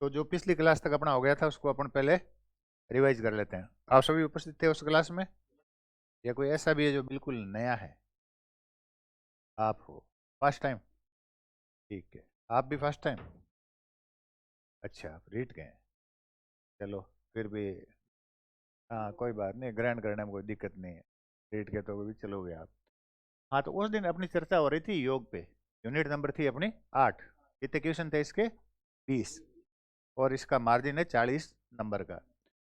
तो जो पिछली क्लास तक अपना हो गया था उसको अपन पहले रिवाइज कर लेते हैं। आप सभी उपस्थित थे उस क्लास में, या कोई ऐसा भी है जो बिल्कुल नया है? आप हो फर्स्ट टाइम? ठीक है, आप भी फर्स्ट टाइम? अच्छा, आप रीट गए हैं। चलो, फिर भी हाँ कोई बात नहीं, ग्रहण करने में कोई दिक्कत नहीं है। रीट के तो भी चलोगे आप। हाँ, तो उस दिन अपनी चर्चा हो रही थी योग पे। यूनिट नंबर थी अपनी 8। कितने क्वेश्चन थे इसके? 20। और इसका मार्जिन है 40 नंबर का,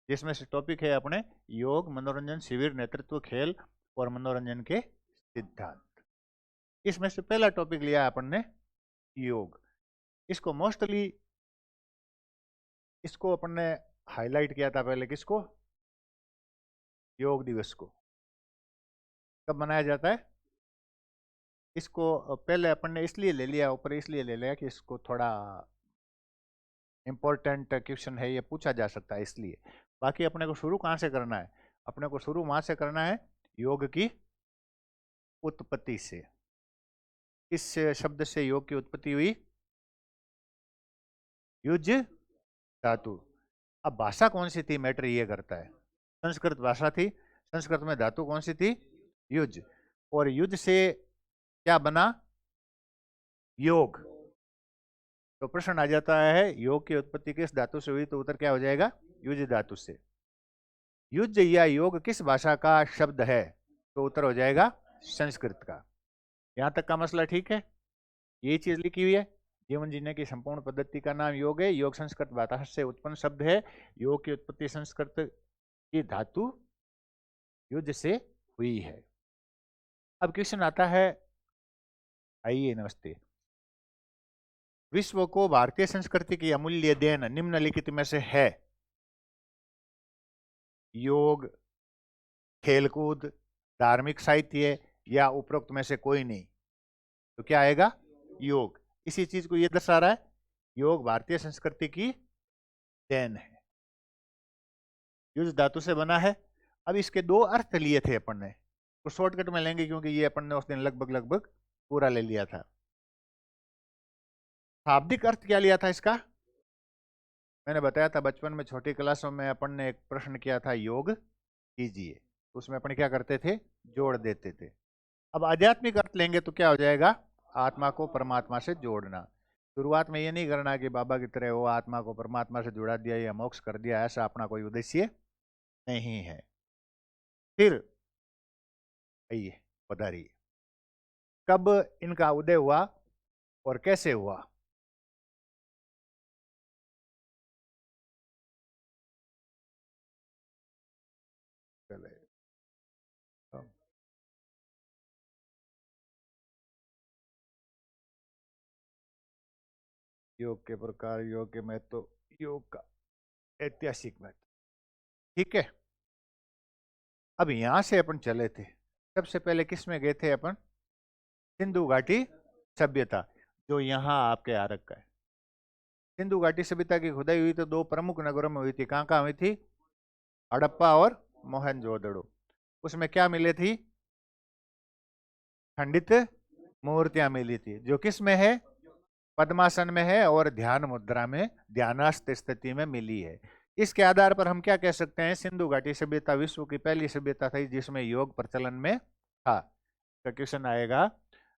जिसमें से टॉपिक है अपने योग, मनोरंजन, शिविर, नेतृत्व, खेल और मनोरंजन के सिद्धांत। इसमें से पहला टॉपिक लिया अपन ने योग। इसको मोस्टली इसको अपन ने हाईलाइट किया था पहले। किसको? योग दिवस को। कब मनाया जाता है इसको? पहले अपन ने इसलिए ले लिया ऊपर, इसलिए ले लिया कि इसको थोड़ा इंपॉर्टेंट क्वेश्चन है, ये पूछा जा सकता है इसलिए। बाकी अपने को शुरू कहाँ से करना है? अपने को शुरू वहां से करना है योग की उत्पत्ति से। इस शब्द से योग की उत्पत्ति हुई, युज धातु। अब भाषा कौन सी थी मैटर ये करता है। संस्कृत भाषा थी, संस्कृत में धातु कौन सी थी? युज। और युज से क्या बना? योग। तो प्रश्न आ जाता है योग की उत्पत्ति किस धातु से हुई, तो उत्तर क्या हो जाएगा? युज धातु से। युज या योग किस भाषा का शब्द है, तो उत्तर हो जाएगा संस्कृत का। यहां तक का मसला ठीक है? यही चीज लिखी हुई है। जीवन जीने की संपूर्ण पद्धति का नाम योग है। योग संस्कृत भाषा से उत्पन्न शब्द है। योग की उत्पत्ति संस्कृत की धातु युज से हुई है। अब क्वेश्चन आता है, आइए नमस्ते। विश्व को भारतीय संस्कृति की अमूल्य देन निम्नलिखित में से है? योग, खेलकूद, धार्मिक साहित्य या उपरोक्त में से कोई नहीं? तो क्या आएगा? योग। इसी चीज को ये दर्शा रहा है, योग भारतीय संस्कृति की देन है, युज धातु से बना है। अब इसके दो अर्थ लिए थे अपन ने, तो शॉर्टकट में लेंगे क्योंकि ये अपन ने उस दिन लगभग लगभग पूरा ले लिया था। शाब्दिक अर्थ क्या लिया था इसका? मैंने बताया था बचपन में छोटी क्लासों में अपन ने एक प्रश्न किया था, योग कीजिए, तो उसमें अपन क्या करते थे? जोड़ देते थे। अब आध्यात्मिक अर्थ लेंगे तो क्या हो जाएगा? आत्मा को परमात्मा से जोड़ना। शुरुआत में ये नहीं करना कि बाबा की तरह वो आत्मा को परमात्मा से जुड़ा दिया या मोक्ष कर दिया, ऐसा अपना कोई उद्देश्य नहीं है। फिर आइए पधारिए, कब इनका उदय हुआ और कैसे हुआ? चले तो योग के प्रकार, योग के महत्व, योग का ऐतिहासिक महत्व। ठीक है, अब यहां से अपन चले थे, सबसे पहले किस में गए थे अपन? सिंधु घाटी सभ्यता, जो यहाँ आपके आ रखा है। सिंधु घाटी सभ्यता की खुदाई हुई तो दो प्रमुख नगरों में हुई थी। कहाँ कहाँ हुई थी? हड़प्पा और मोहनजोदड़ो। उसमें क्या मिले थी? खंडित मूर्तियां मिली थी, जो किस में है? पद्मासन में है और ध्यान मुद्रा में, ध्यानास्थ स्थिति में मिली है। इसके आधार पर हम क्या कह सकते हैं? सिंधु घाटी सभ्यता विश्व की पहली सभ्यता थी जिसमें योग प्रचलन में था। क्वेश्चन आएगा,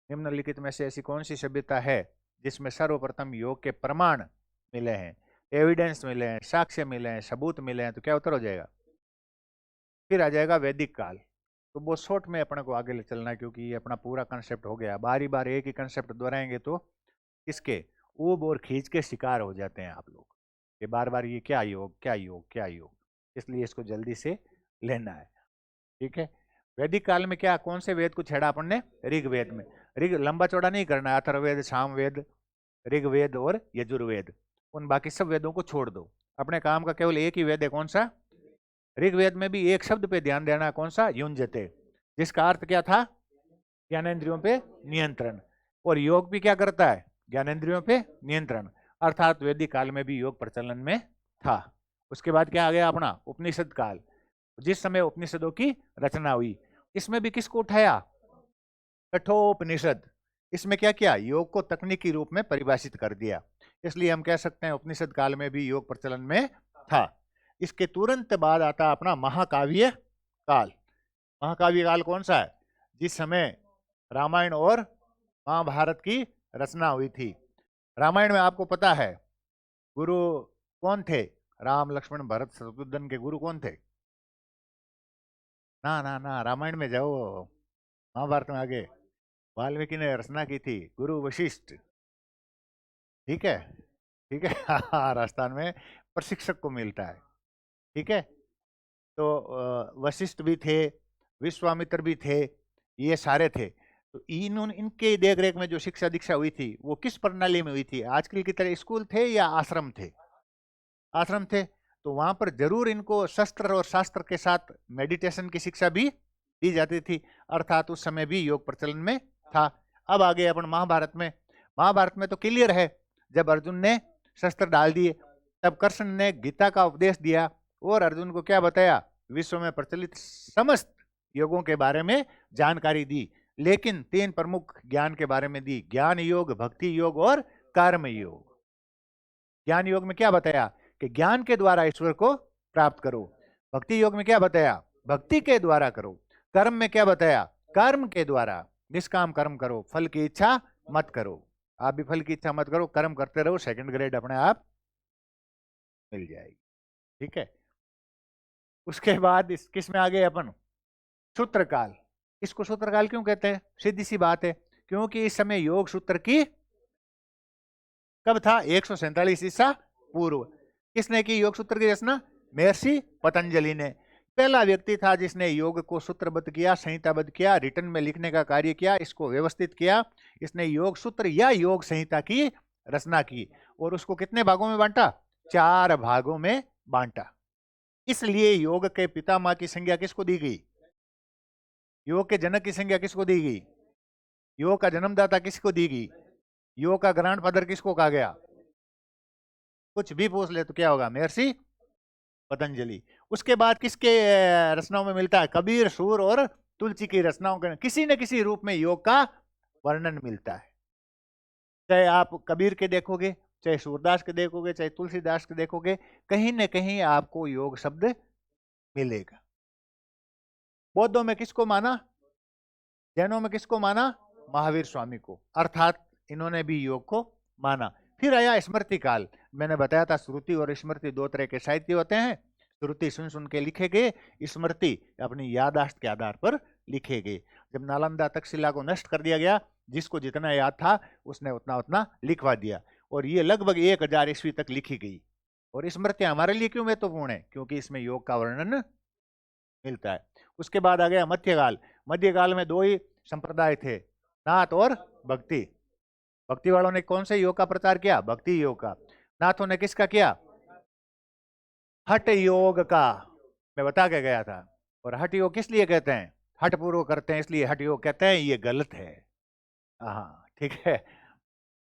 निम्नलिखित में से ऐसी कौन सी सभ्यता है जिसमें सर्वप्रथम योग के प्रमाण मिले हैं, एविडेंस मिले हैं, साक्ष्य मिले हैं, सबूत मिले हैं? तो क्या उत्तर हो जाएगा? फिर आ जाएगा वैदिक काल। तो वो शॉर्ट में अपने को आगे ले चलना है क्योंकि ये अपना पूरा कंसेप्ट हो गया। बारी बार एक ही कंसेप्ट दोहराएंगे तो इसके ऊब और खींच के शिकार हो जाते हैं आप लोग, कि बार बार ये क्या योग, क्या योग, क्या योग। इसलिए इसको जल्दी से लेना है। ठीक है, वैदिक काल में क्या, कौन से वेद को छेड़ा अपन ने? ऋग्वेद में। ऋग लंबा चौड़ा नहीं करना है, अथर्ववेद, सामवेद, ऋग्वेद और यजुर्वेद, उन बाकी सब वेदों को छोड़ दो। अपने काम का केवल एक ही वेद है, कौन सा? ऋग्वेद में भी एक शब्द पे ध्यान देना, कौन सा? युंजते, जिसका अर्थ क्या था? ज्ञानेंद्रियों पे नियंत्रण। और योग भी क्या करता है? ज्ञानेंद्रियों पे नियंत्रण। अर्थात वैदिक काल में भी योग प्रचलन में था। उसके बाद क्या आ गया अपना? उपनिषद काल, जिस समय उपनिषदों की रचना हुई। इसमें भी किसको उठाया? कठोपनिषद। इसमें क्या किया? योग को तकनीकी रूप में परिभाषित कर दिया। इसलिए हम कह सकते हैं उपनिषद काल में भी योग प्रचलन में था। इसके तुरंत बाद आता अपना महाकाव्य काल। महाकाव्य काल कौन सा है? जिस समय रामायण और महाभारत की रचना हुई थी। रामायण में आपको पता है गुरु कौन थे? राम लक्ष्मण भरत शत्रुघ्न के गुरु कौन थे? ना ना ना, रामायण में जाओ, महाभारत में आगे। वाल्मीकि ने रचना की थी, गुरु वशिष्ठ। ठीक है, ठीक है। हाँ, राजस्थान में प्रशिक्षक को मिलता है। ठीक है, तो वशिष्ठ भी थे, विश्वामित्र भी थे, ये सारे थे। तो इनके देख रेख में जो शिक्षा दीक्षा हुई थी वो किस प्रणाली में हुई थी? आजकल की तरह स्कूल थे या आश्रम थे? आश्रम थे। तो वहां पर जरूर इनको शस्त्र और शास्त्र के साथ मेडिटेशन की शिक्षा भी दी जाती थी, अर्थात उस समय भी योग प्रचलन में था। अब आगे अपन महाभारत में। महाभारत में तो क्लियर है, जब अर्जुन ने शस्त्र डाल दिए तब कृष्ण ने गीता का उपदेश दिया और अर्जुन को क्या बताया? विश्व में प्रचलित समस्त योगों के बारे में जानकारी दी, लेकिन 3 प्रमुख ज्ञान के बारे में दी: ज्ञान योग, भक्ति योग और कर्म योग। ज्ञान योग में क्या बताया? कि ज्ञान के द्वारा ईश्वर को प्राप्त करो। भक्ति योग में क्या बताया? भक्ति के द्वारा करो। कर्म में क्या बताया? कर्म के द्वारा निष्काम कर्म करो, फल की इच्छा मत करो। आप भी फल की इच्छा मत करो, कर्म करते रहो, सेकंड ग्रेड अपने आप मिल जाएगी। ठीक है, उसके बाद इस किस में आ गए अपन? सूत्रकाल। इसको सूत्रकाल क्यों कहते हैं? सीधी सी बात है, क्योंकि इस समय योग सूत्र की कब था? 147 ईसा पूर्व। किसने की योग सूत्र की रचना? महर्षि पतंजलि ने। पहला व्यक्ति था जिसने योग को सूत्रबद्ध किया, संहिताबद्ध किया, रिटर्न में लिखने का कार्य किया, इसको व्यवस्थित किया। इसने योग सूत्र या योग संहिता की रचना की और उसको कितने भागों में बांटा? 4 भागों में बांटा। इसलिए योग के पितामह की संज्ञा किसको दी गई? योग के जनक की संज्ञा किसको दी गई? योग का जन्मदाता किसको दी गई? योग का ग्रैंडफादर किसको कहा गया? कुछ भी पूछ ले तो क्या होगा? महर्षि पतंजलि। उसके बाद किसके रचनाओं में मिलता है? कबीर, सूर और तुलसी की रचनाओं के किसी न किसी रूप में योग का वर्णन मिलता है। चाहे आप कबीर के देखोगे, चाहे सूरदास के देखोगे, चाहे तुलसीदास के देखोगे, कहीं न कहीं आपको योग शब्द मिलेगा। बौद्धों में किसको माना? जैनों में किसको माना? महावीर स्वामी को, अर्थात इन्होंने भी योग को माना। फिर आया स्मृति काल। मैंने बताया था श्रुति और स्मृति 2 तरह के साहित्य होते हैं। श्रुति सुन सुन के लिखे गए, स्मृति अपनी याददाश्त के आधार पर लिखे गए। जब नालंदा तक्षशिला को नष्ट कर दिया गया, जिसको जितना याद था उसने उतना उतना लिखवा दिया, और ये लगभग 1000 ईस्वी तक लिखी गई। और स्मृति हमारे लिए क्यों महत्वपूर्ण है? क्योंकि इसमें योग का वर्णन मिलता है। उसके बाद आ गया मध्यकाल। मध्यकाल में 2 ही संप्रदाय थे, नाथ और भक्ति। भक्ति वालों ने कौन से योग का प्रचार किया? भक्ति योग का। नाथों ने किसका किया? हठ योग का। मैं बता के गया था। और हठ योग किस लिए कहते हैं? हठ पूर्वक करते हैं इसलिए हठ योग कहते हैं। ये गलत है। हाँ, ठीक है।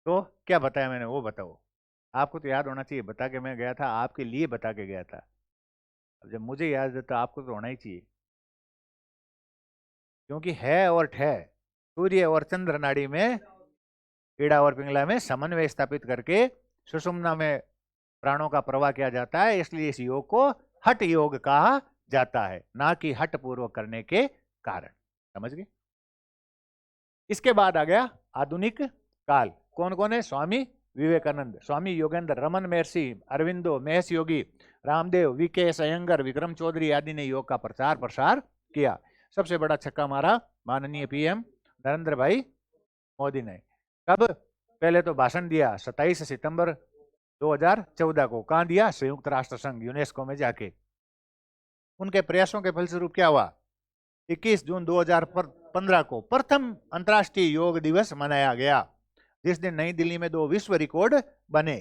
तो क्या बताया मैंने वो बताओ। आपको तो याद होना चाहिए, बता के मैं गया था, आपके लिए बता के गया था। अब जब मुझे याद है तो आपको तो होना ही चाहिए, क्योंकि है और ठे सूर्य और चंद्र नाड़ी में, कीड़ा और पिंगला में समन्वय स्थापित करके सुषुम्ना में प्राणों का प्रवाह किया जाता है। इसलिए इस योग को हठ योग कहा जाता है, ना कि हठ पूर्वक करने के कारण। समझ गए? इसके बाद आ गया आधुनिक काल। कौन कौन है? स्वामी विवेकानंद, स्वामी योगेंद्र, रमन महर्षि, अरविंदो, महेश योगी, रामदेव, वीके अयंगर, विक्रम चौधरी आदि ने योग का प्रचार प्रसार किया। सबसे बड़ा छक्का मारा माननीय पीएम नरेंद्र भाई मोदी ने। कब? पहले तो भाषण दिया 27 सितंबर 2014 को। कहां दिया? संयुक्त राष्ट्र संघ, यूनेस्को में जाके। उनके प्रयासों के फलस्वरूप क्या हुआ? 21 जून 2015 को प्रथम अंतर्राष्ट्रीय योग दिवस मनाया गया, जिस दिन नई दिल्ली में 2 विश्व रिकॉर्ड बने।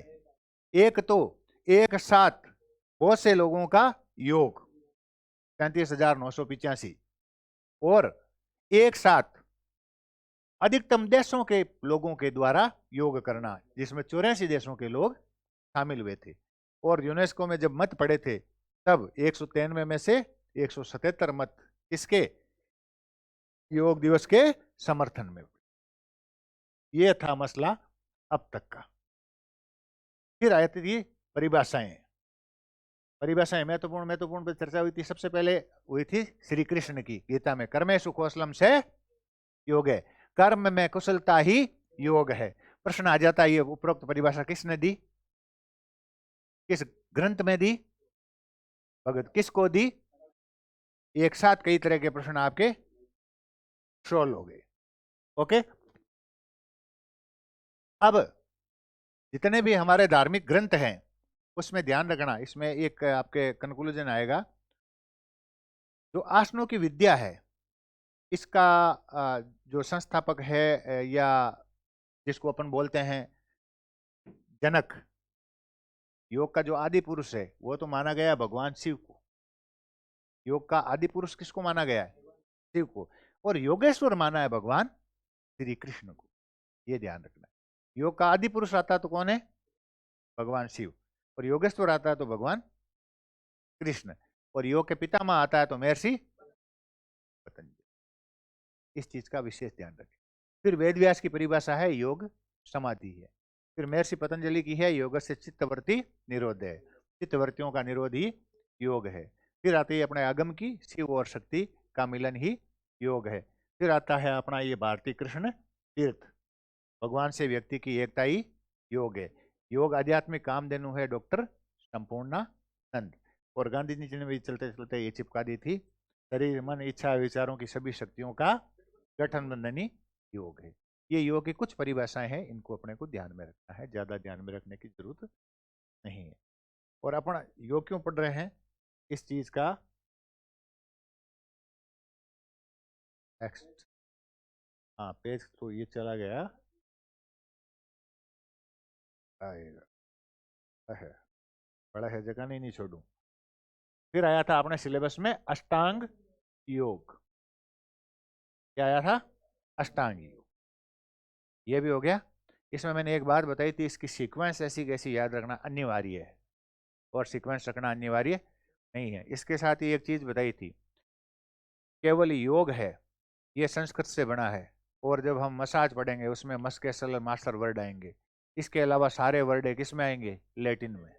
एक तो एक साथ बहुत से लोगों का योग 35,985, और एक साथ अधिकतम देशों के लोगों के द्वारा योग करना, जिसमें 84 देशों के लोग शामिल हुए थे। और यूनेस्को में जब मत पड़े थे तब 193 में से 177 मत किसके? योग दिवस के समर्थन में। यह था मसला अब तक का। फिर आती थी परिभाषाएं। परिभाषाएं महत्वपूर्ण महत्वपूर्ण पर चर्चा हुई थी। सबसे पहले हुई थी श्री कृष्ण की गीता में, कर्मेषु कौशलम से योग है, कर्म में कुशलता ही योग है। प्रश्न आ जाता है, ये उपरोक्त परिभाषा किसने दी, किस ग्रंथ में दी, भगत किसको दी? एक साथ कई तरह के प्रश्न आपके सोल्व हो गए। ओके, अब जितने भी हमारे धार्मिक ग्रंथ हैं उसमें ध्यान रखना, इसमें एक आपके कंक्लूजन आएगा। जो आसनों की विद्या है इसका जो संस्थापक है या जिसको अपन बोलते हैं जनक, योग का जो आदि पुरुष है वो तो माना गया भगवान शिव को। योग का आदि पुरुष किसको माना गया है? शिव को। और योगेश्वर माना है भगवान श्री कृष्ण को। ये ध्यान रखना है। योग का आदि पुरुष आता तो कौन है? भगवान शिव। और योगेश्वर आता है तो भगवान कृष्ण। और योग के पितामह आता है तो महर्षि पतंजलि। इस चीज का विशेष ध्यान रखें। फिर वेद व्यास की परिभाषा है योग समाधि है। फिर महर्षि पतंजलि की है योग से चित्तवृत्ति निरोध है, चित्तवृत्तियों का निरोध ही योग है। फिर आती है अपने आगम की, शिव और शक्ति का मिलन ही योग है। फिर आता है अपना ये भारतीय कृष्ण तीर्थ, भगवान से व्यक्ति की एकता ही योग है। योग आध्यात्मिक कामधेनु है डॉक्टर संपूर्णानंद। और गांधी जी ने भी चलते चलते ये चिपका दी थी, शरीर मन इच्छा विचारों की सभी शक्तियों का गठन बंधनी योग है। ये योग की कुछ परिभाषाएं हैं, इनको अपने को ध्यान में रखना है, ज्यादा ध्यान में रखने की जरूरत नहीं है। और अपन योग क्यों पढ़ रहे हैं इस चीज का नेक्स्ट, हाँ पेज तो ये चला गया, आएगा है, बड़ा है जगह नहीं छोड़ू। फिर आया था अपने सिलेबस में अष्टांग योग। क्या आया था? अष्टांग योग। ये भी हो गया। इसमें मैंने एक बात बताई थी, इसकी सीक्वेंस ऐसी कैसी याद रखना अनिवार्य है, और सीक्वेंस रखना अनिवार्य नहीं है। इसके साथ ही एक चीज बताई थी, केवल योग है ये संस्कृत से बना है, और जब हम मसाज पढ़ेंगे उसमें मस के सल मास्टर वर्ड आएंगे। इसके अलावा सारे वर्ड किस में आएंगे? लैटिन में।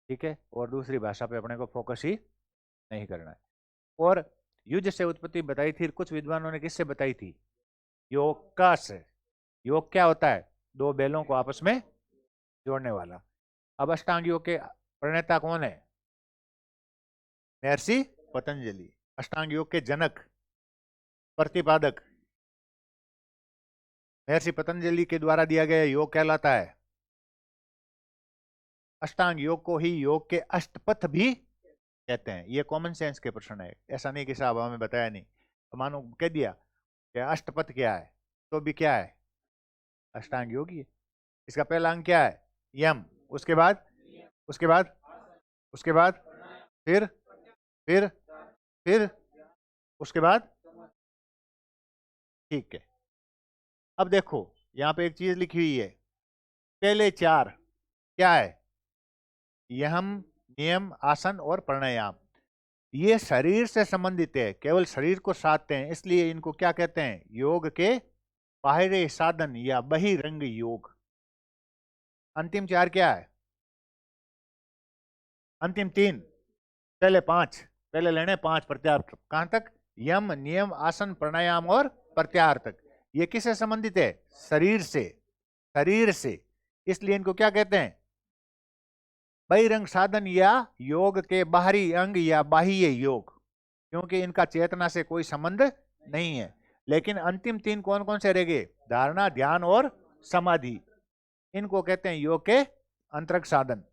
ठीक है, और दूसरी भाषा पे अपने को फोकस ही नहीं करना है। और युज से उत्पत्ति बताई थी, कुछ विद्वानों ने किससे बताई थी? योग का से। योग क्या होता है? दो बैलों को आपस में जोड़ने वाला। अब अष्टांग योग के प्रणेता कौन है? महर्षि पतंजलि। अष्टांग योग के जनक प्रतिपादक महर्षि पतंजलि के द्वारा दिया गया योग कहलाता है अष्टांग योग। को ही योग के अष्टपथ भी कहते हैं। ये कॉमन सेंस के प्रश्न है, ऐसा नहीं कि साहब हमें बताया नहीं, तो मानो कह दिया कि अष्टपथ क्या है, तो भी क्या है? अष्टांग योग ही है। इसका पहला अंग क्या है? यम। उसके बाद उसके बाद उसके बाद फिर फिर फिर उसके बाद, ठीक है। अब देखो यहाँ पे एक चीज लिखी हुई है, पहले चार क्या है? यम, नियम, आसन और प्राणायाम। ये शरीर से संबंधित है, केवल शरीर को साधते हैं, इसलिए इनको क्या कहते हैं? योग के बाहरी साधन या बहिरंग योग। अंतिम चार क्या है? अंतिम तीन, पहले पांच, पहले लेने पांच प्रत्याहार कहां तक? यम, नियम, आसन, प्राणायाम और प्रत्याहार तक। ये किससे संबंधित है? शरीर से। शरीर से, इसलिए इनको क्या कहते हैं? बहिरंग साधन या योग के बाहरी अंग या बाह्य योग, क्योंकि इनका चेतना से कोई संबंध नहीं है। लेकिन अंतिम तीन कौन कौन से रह गए? धारणा, ध्यान और समाधि। इनको कहते हैं योग के अंतरंग साधन,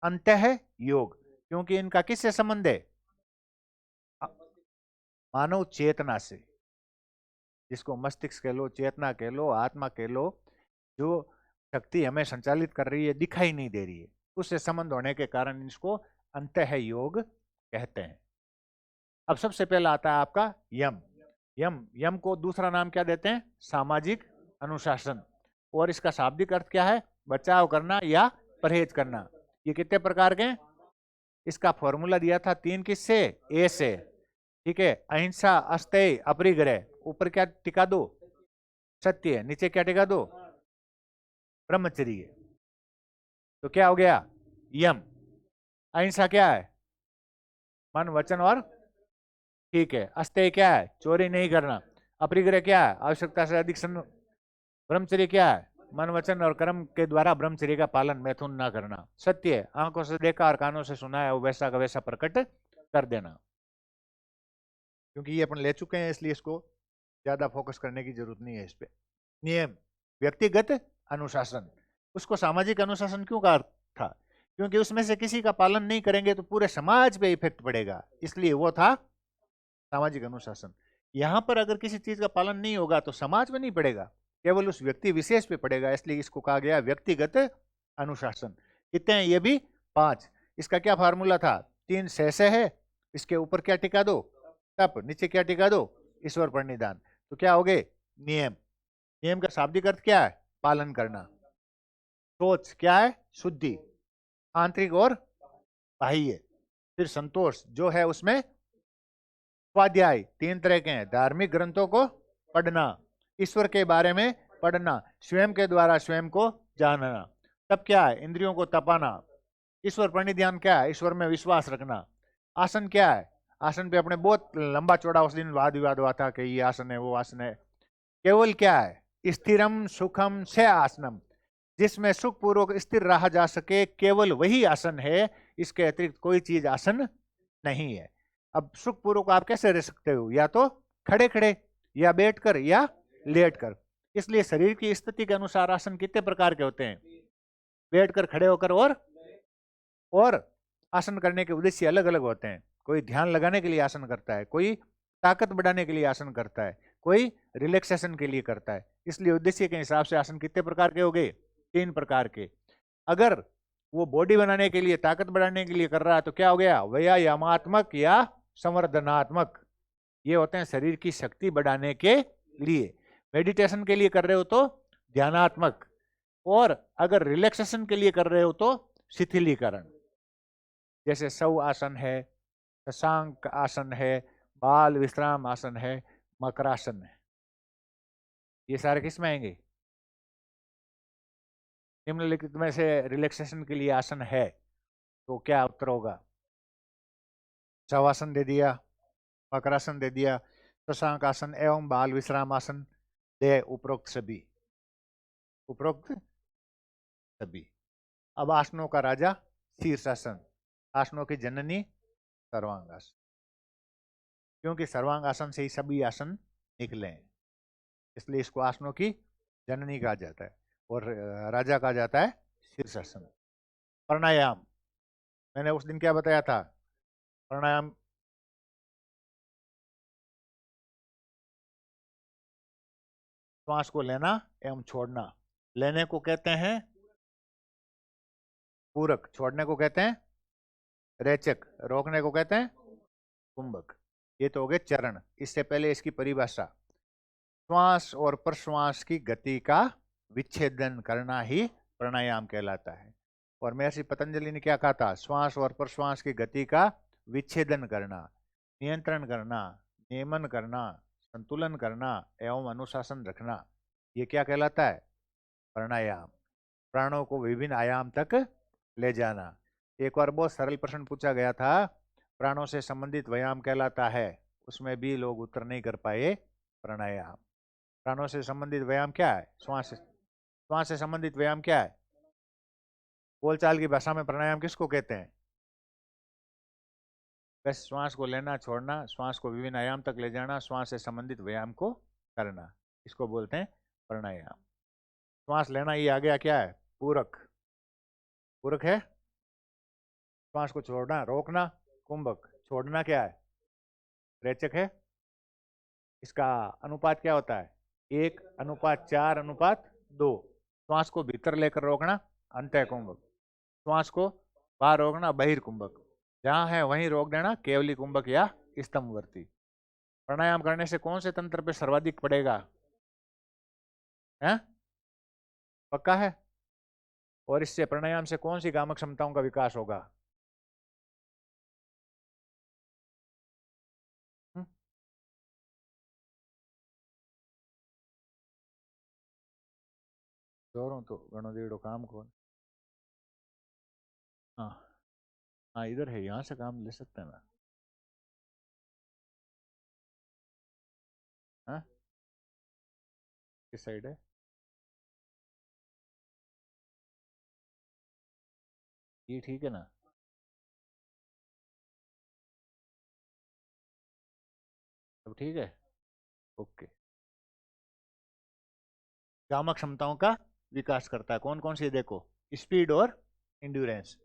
अंतः योग, क्योंकि इनका किससे संबंध है? मानव चेतना से, जिसको मस्तिष्क कह लो, चेतना कह लो, आत्मा कह लो, जो शक्ति हमें संचालित कर रही है, दिखाई नहीं दे रही है, उससे संबंध होने के कारण इसको अंतः योग कहते हैं। अब सबसे पहला आता है आपका यम। यम, यम को दूसरा नाम क्या देते हैं? सामाजिक अनुशासन। और इसका शाब्दिक अर्थ क्या है? बचाव करना या परहेज करना। ये कितने प्रकार के? इसका फॉर्मूला दिया था तीन, किससे? ए से। ठीक है, अहिंसा, अस्तेय, अपरिग्रह। ऊपर क्या टिका दो? सत्य। नीचे क्या टिका दो? ब्रह्मचर्य। तो क्या हो गया? यम। अहिंसा क्या है? मन वचन और, ठीक है। अस्तेय क्या है? चोरी नहीं करना। अपरिग्रह क्या है? आवश्यकता से अधिक ब्रह्मचर्य क्या है? मन वचन और कर्म के द्वारा ब्रह्मचर्य का पालन, मैथुन ना करना। सत्य है, आंखों से देखा और कानों से सुना है वो वैसा का वैसा प्रकट कर देना। क्योंकि ये अपन ले चुके हैं इसलिए इसको ज्यादा फोकस करने की जरूरत नहीं है इस पे। नियम, व्यक्तिगत अनुशासन। उसको सामाजिक अनुशासन क्यों कहा था? क्योंकि उसमें से किसी का पालन नहीं करेंगे तो पूरे समाज पे इफेक्ट पड़ेगा, इसलिए वो था सामाजिक अनुशासन। यहां पर अगर किसी चीज का पालन नहीं होगा तो समाज में नहीं पड़ेगा, केवल उस व्यक्ति विशेष पे पड़ेगा, इसलिए इसको कहा गया व्यक्तिगत अनुशासन। कितने हैं ये भी? 5। इसका क्या फार्मूला था? 3 से है, इसके ऊपर क्या टिका दो? तप। नीचे क्या टिका दो? ईश्वर प्रणिधान। तो क्या हो गए? नियम। नियम का शाब्दिक अर्थ क्या है? पालन करना। सोच क्या है? शुद्धि, आंतरिक और बाह्य। फिर संतोष जो है उसमें स्वाध्याय 3 तरह के हैं। धार्मिक ग्रंथों को पढ़ना, ईश्वर के बारे में पढ़ना, स्वयं के द्वारा स्वयं को जानना। तब क्या है? इंद्रियों को तपाना। ईश्वर प्रणिधान क्या है? ईश्वर में विश्वास रखना। आसन क्या है? आसन पे अपने बहुत लंबा चौड़ा उस दिन वाद विवाद हुआ था कि ये आसन है वो आसन है। केवल क्या है? स्थिरम सुखम से आसनम, जिसमें सुख पूर्वक स्थिर रहा जा सके, केवल वही आसन है। इसके अतिरिक्त कोई चीज आसन नहीं है। अब सुख पूर्वक आप कैसे रह सकते हो? या तो खड़े खड़े, या बैठकर, या लेटकर। इसलिए शरीर की स्थिति के अनुसार आसन कितने प्रकार के होते हैं? बैठकर, खड़े होकर, और आसन करने के उद्देश्य अलग अलग होते हैं। कोई ध्यान लगाने के लिए आसन करता है, कोई ताकत बढ़ाने के लिए आसन करता है, कोई रिलैक्सेशन के लिए करता है। इसलिए उद्देश्य के हिसाब से आसन कितने प्रकार के हो गए? 3 प्रकार के। अगर वो बॉडी बनाने के लिए, ताकत बढ़ाने के लिए कर रहा है तो क्या हो गया? व्यायामात्मक या संवर्धनात्मक। ये होते हैं शरीर की शक्ति बढ़ाने के लिए। मेडिटेशन के लिए कर रहे हो तो ध्यानात्मक, और अगर रिलैक्सेशन के लिए कर रहे हो तो शिथिलीकरण। जैसे सौ आसन है, शशांक आसन है, बाल विश्राम आसन है, मकरासन है। ये सारे किस में आएंगे? निम्नलिखित में से रिलैक्सेशन के लिए आसन है तो क्या उत्तर होगा? शवासन दे दिया, मकरासन दे दिया, शशांक आसन एवं बाल विश्राम आसन दे उपरोक्त सभी। उपरोक्त सभी। अब आसनों का राजा शीर्षासन, आसनों की जननी सर्वांगासन, क्योंकि सर्वांगासन से ही सभी आसन निकले हैं, इसलिए इसको आसनों की जननी कहा जाता है, और राजा कहा जाता है शीर्षासन। प्राणायाम, मैंने उस दिन क्या बताया था? प्राणायाम श्वास को लेना एवं छोड़ना। लेने को कहते हैं पूरक, छोड़ने को कहते हैं रेचक, रोकने को कहते हैं कुंभक। ये तो हो गए चरण। इससे पहले इसकी परिभाषा, श्वास और प्रश्वास की गति का विच्छेदन करना ही प्राणायाम कहलाता है। और महर्षि पतंजलि ने क्या कहा था? श्वास और प्रश्वास की गति का विच्छेदन करना, नियंत्रण करना, नियमन करना, संतुलन करना एवं अनुशासन रखना, ये क्या कहलाता है? प्राणायाम। प्राणों को विभिन्न आयाम तक ले जाना। एक बार बहुत सरल प्रश्न पूछा गया था, प्राणों से संबंधित व्यायाम कहलाता है, उसमें भी लोग उत्तर नहीं कर पाए। प्राणायाम। प्राणों से संबंधित व्यायाम क्या है? श्वास से संबंधित व्यायाम क्या है? बोलचाल की भाषा में प्राणायाम किसको कहते हैं? बस श्वास को लेना, छोड़ना, श्वास को विभिन्न आयाम तक ले जाना, श्वास से संबंधित व्यायाम को करना, इसको बोलते हैं प्राणायाम। श्वास लेना ये आ गया क्या है? पूरक। पूरक है। श्वास को छोड़ना, रोकना, कुंभक। छोड़ना क्या है? रेचक है। इसका अनुपात क्या होता है? 1:4:2। श्वास को भीतर लेकर रोकना, अंतः कुंभक। श्वास को बाहर रोकना, बहिर्कुंभक। जहां है वहीं रोक देना, केवली कुंभक या स्तंभवर्ती। प्राणायाम करने से कौन से तंत्र पे सर्वाधिक पड़ेगा? है? पक्का है? और इससे प्राणायाम से कौन सी गामक क्षमताओं का विकास होगा? हम्म? जोरों तो गणो दीड़ो काम को हाँ हाँ, इधर है, यहाँ से काम ले सकते हैं ना। हाँ, किस साइड है? ये ठीक है ना? अब ठीक है। ओके। गामा क्षमताओं का विकास करता है, कौन कौन सी है देखो, स्पीड और इंड्योरेंस।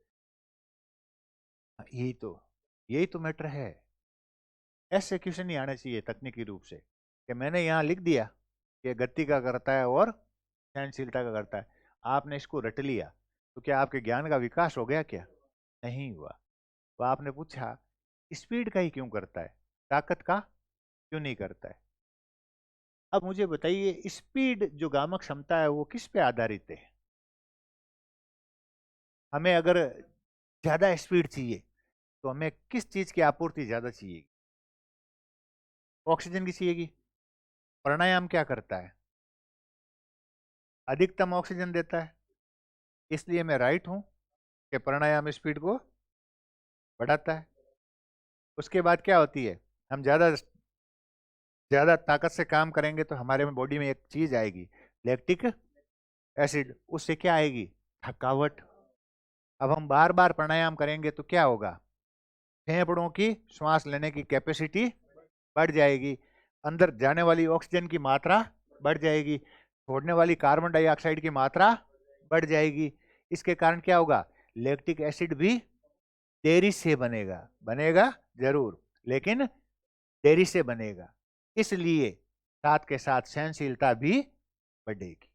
यही तो मैटर है। ऐसे क्वेश्चन नहीं आने चाहिए तकनीकी रूप से कि मैंने यहाँ लिख दिया कि गति का करता है और सहनशीलता का करता है, आपने इसको रट लिया, तो क्या आपके ज्ञान का विकास हो गया क्या? नहीं हुआ। तो आपने पूछा स्पीड का ही क्यों करता है, ताकत का क्यों नहीं करता है? अब मुझे बताइए, स्पीड जो गामक क्षमता है वो किस पे आधारित है? हमें अगर ज्यादा स्पीड चाहिए तो हमें किस चीज की आपूर्ति ज्यादा चाहिए? ऑक्सीजन की चाहिएगी। प्राणायाम क्या करता है? अधिकतम ऑक्सीजन देता है। इसलिए मैं राइट हूं कि प्राणायाम स्पीड को बढ़ाता है। उसके बाद क्या होती है, हम ज्यादा ज्यादा ताकत से काम करेंगे तो हमारे में बॉडी में एक चीज आएगी, लैक्टिक एसिड, उससे क्या आएगी, थकावट। अब हम बार बार प्राणायाम करेंगे तो क्या होगा, फेफड़ों की श्वास लेने की कैपेसिटी बढ़ जाएगी, अंदर जाने वाली ऑक्सीजन की मात्रा बढ़ जाएगी, छोड़ने वाली कार्बन डाइऑक्साइड की मात्रा बढ़ जाएगी। इसके कारण क्या होगा, लैक्टिक एसिड भी देरी से बनेगा, बनेगा जरूर, लेकिन देरी से बनेगा। इसलिए साथ के साथ सहनशीलता भी बढ़ेगी।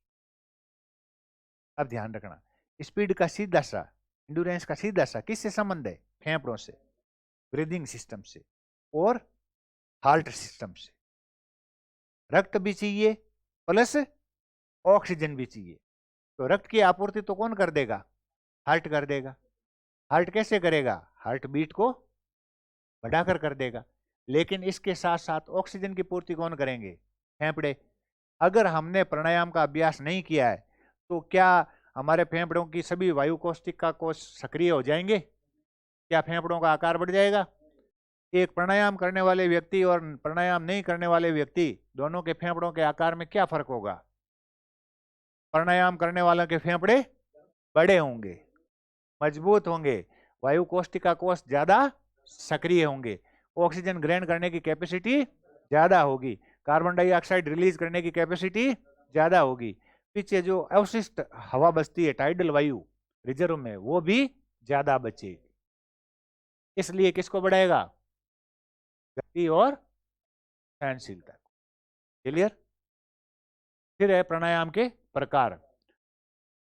अब ध्यान रखना, स्पीड का सीधा सा, इंड्योरेंस का सीधा सा किससे संबंध है? फेफड़ों से, ब्रीदिंग सिस्टम से और हार्ट सिस्टम से। रक्त भी चाहिए प्लस ऑक्सीजन भी चाहिए, तो रक्त की आपूर्ति तो कौन कर देगा? हार्ट कर देगा। हार्ट कैसे करेगा? हार्ट बीट को बढ़ाकर कर देगा। लेकिन इसके साथ साथ ऑक्सीजन की पूर्ति कौन करेंगे? फेफड़े। अगर हमने प्राणायाम का अभ्यास नहीं किया है तो क्या हमारे फेफड़ों की सभी वायु कोशिका कोष सक्रिय हो जाएंगे? क्या फेफड़ों का आकार बढ़ जाएगा? एक प्राणायाम करने वाले व्यक्ति और प्राणायाम नहीं करने वाले व्यक्ति दोनों के फेफड़ों के आकार में क्या फर्क होगा? प्राणायाम करने वालों के फेफड़े बड़े होंगे, मजबूत होंगे, वायु कोशिका कोष ज्यादा सक्रिय होंगे, ऑक्सीजन ग्रहण करने की कैपेसिटी ज्यादा होगी, कार्बन डाइऑक्साइड रिलीज करने की कैपेसिटी ज्यादा होगी, पीछे जो अवशिष्ट हवा बचती है टाइडल वायु रिजर्व में वो भी ज्यादा बचेगी। इसलिए किसको बढ़ाएगा? गति और सहनशीलता को। क्लियर? फिर है प्राणायाम के प्रकार।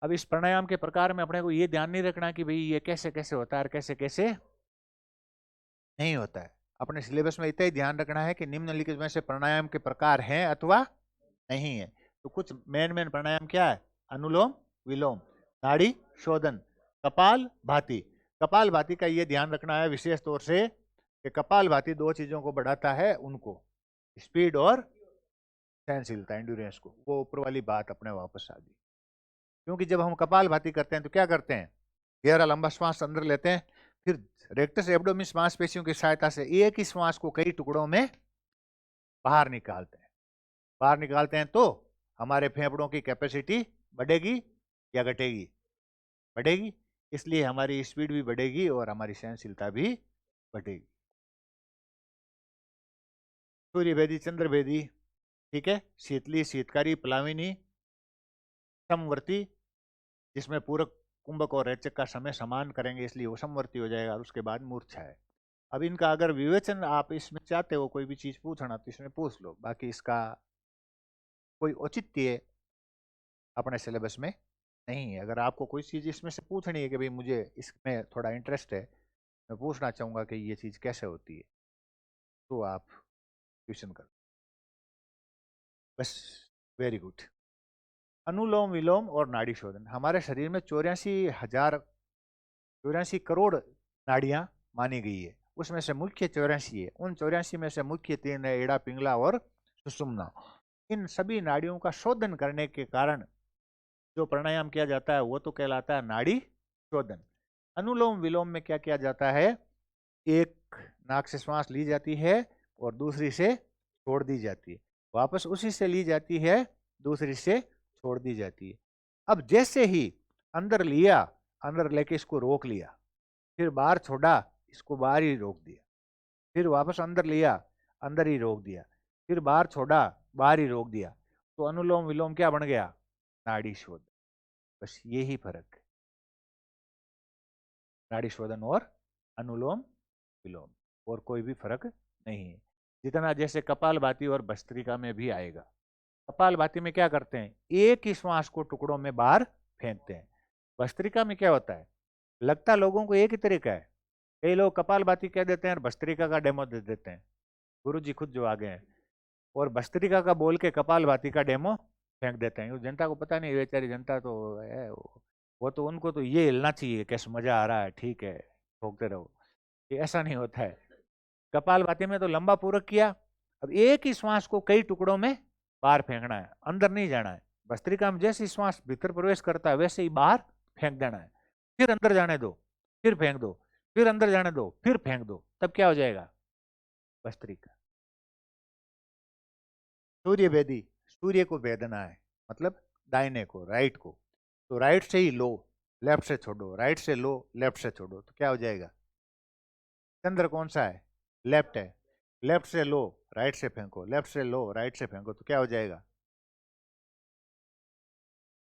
अब इस प्राणायाम के प्रकार में अपने को ये ध्यान नहीं रखना कि भाई ये कैसे कैसे होता है और कैसे कैसे नहीं होता है। अपने सिलेबस में इतना ही ध्यान रखना है कि निम्नलिखित में से प्राणायाम के प्रकार हैं अथवा नहीं है। तो कुछ मेन मेन प्राणायाम क्या है? अनुलोम विलोम, नाड़ी शोधन, कपाल भाती। कपाल भाती का ये ध्यान रखना है विशेष तौर से कि कपाल भाती दो चीजों को बढ़ाता है, उनको, स्पीड और सहनशीलता, एंड्योरेंस को। वो ऊपर वाली बात अपने वापस आ गई, क्योंकि जब हम कपाल भाती करते हैं तो क्या करते हैं, गहरा लंबा श्वास अंदर लेते हैं, फिर रेक्टस एब्डोमिनस मांसपेशियों की सहायता से एक ही श्वास को कई टुकड़ों में बाहर निकालते हैं। बाहर निकालते हैं तो हमारे फेफड़ों की कैपेसिटी बढ़ेगी या घटेगी? बढ़ेगी। इसलिए हमारी स्पीड भी बढ़ेगी और हमारी सहनशीलता भी बढ़ेगी। सूर्य भेदी, चंद्र भेदी, ठीक है, शीतली, शीतकारी, प्लाविनी, समवर्ती, जिसमें पूरक, कुंभक और रेचक का समय समान करेंगे इसलिए वो समवर्ती हो जाएगा, और उसके बाद मूर्छा है। अब इनका अगर विवेचन आप इसमें चाहते हो कोई भी चीज पूछना तो इसमें पूछ लो, बाकी इसका कोई औचित्य अपने सिलेबस में नहीं है। अगर आपको कोई चीज इसमें से पूछनी है कि भाई मुझे इसमें थोड़ा इंटरेस्ट है, मैं पूछना चाहूंगा कि ये चीज कैसे होती है, तो आप ट्यूशन कर, बस। Very good. अनुलोम विलोम और नाड़ी शोधन। हमारे शरीर में 84 करोड़ नाड़ियां मानी गई है, उसमें से मुख्य 84 है। उन 84 में से मुख्य 3 है, एड़ा, पिंगला और सुषुम्ना। इन सभी नाड़ियों का शोधन करने के कारण जो प्राणायाम किया जाता है वो तो कहलाता है नाड़ी शोधन। अनुलोम विलोम में क्या किया जाता है, एक नाक से श्वास ली जाती है और दूसरी से छोड़ दी जाती है, वापस उसी से ली जाती है, दूसरी से छोड़ दी जाती है। अब जैसे ही अंदर लिया, अंदर लेके इसको रोक लिया, फिर बाहर छोड़ा, इसको बाहर ही रोक दिया, फिर वापस अंदर लिया, अंदर ही रोक दिया, फिर बाहर छोड़ा, बाहर ही रोक दिया, तो अनुलोम विलोम क्या बन गया, नाड़ी शोधन। बस यही फर्क है नाड़ी शोधन और अनुलोम विलोम, और कोई भी फर्क नहीं है। जितना जैसे कपालभाति और भस्त्रिका में भी आएगा। कपालभाति में क्या करते हैं, एक ही श्वास को टुकड़ों में बाहर फेंकते हैं। भस्त्रिका में क्या होता है, लगता लोगों को एक ही तरीका है, कई लोग कपालभाति कह देते हैं और भस्त्रिका का डेमो दे देते हैं, गुरु जी खुद जो आगे हैं, और भस्त्रिका का बोल के कपालभाति का डेमो फेंक देते हैं। जनता को पता नहीं, बेचारी जनता तो है वो तो उनको तो ये हिलना चाहिए, कैसे मजा आ रहा है, ठीक है ठोकते रहो, ये ऐसा नहीं होता है। कपालभाति में तो लंबा पूरक किया, अब एक ही श्वास को कई टुकड़ों में बाहर फेंकना है, अंदर नहीं जाना है। भस्त्रिका में जैसे श्वास भीतर प्रवेश करता है वैसे ही बाहर फेंक देना है, फिर अंदर जाने दो, फिर फेंक दो, फिर अंदर जाने दो, फिर फेंक दो, तब क्या हो जाएगा भस्त्रिका। सूर्य भेदी, सूर्य को भेदना है, मतलब दाहिने को, राइट को, तो राइट से ही लो, लेफ्ट से छोड़ो, राइट से लो, लेफ्ट से छोड़ो, तो क्या हो जाएगा, चंद्र कौन सा है, लेफ्ट है, लेफ्ट से लो, राइट से फेंको, लेफ्ट से लो, राइट से फेंको, तो क्या हो जाएगा।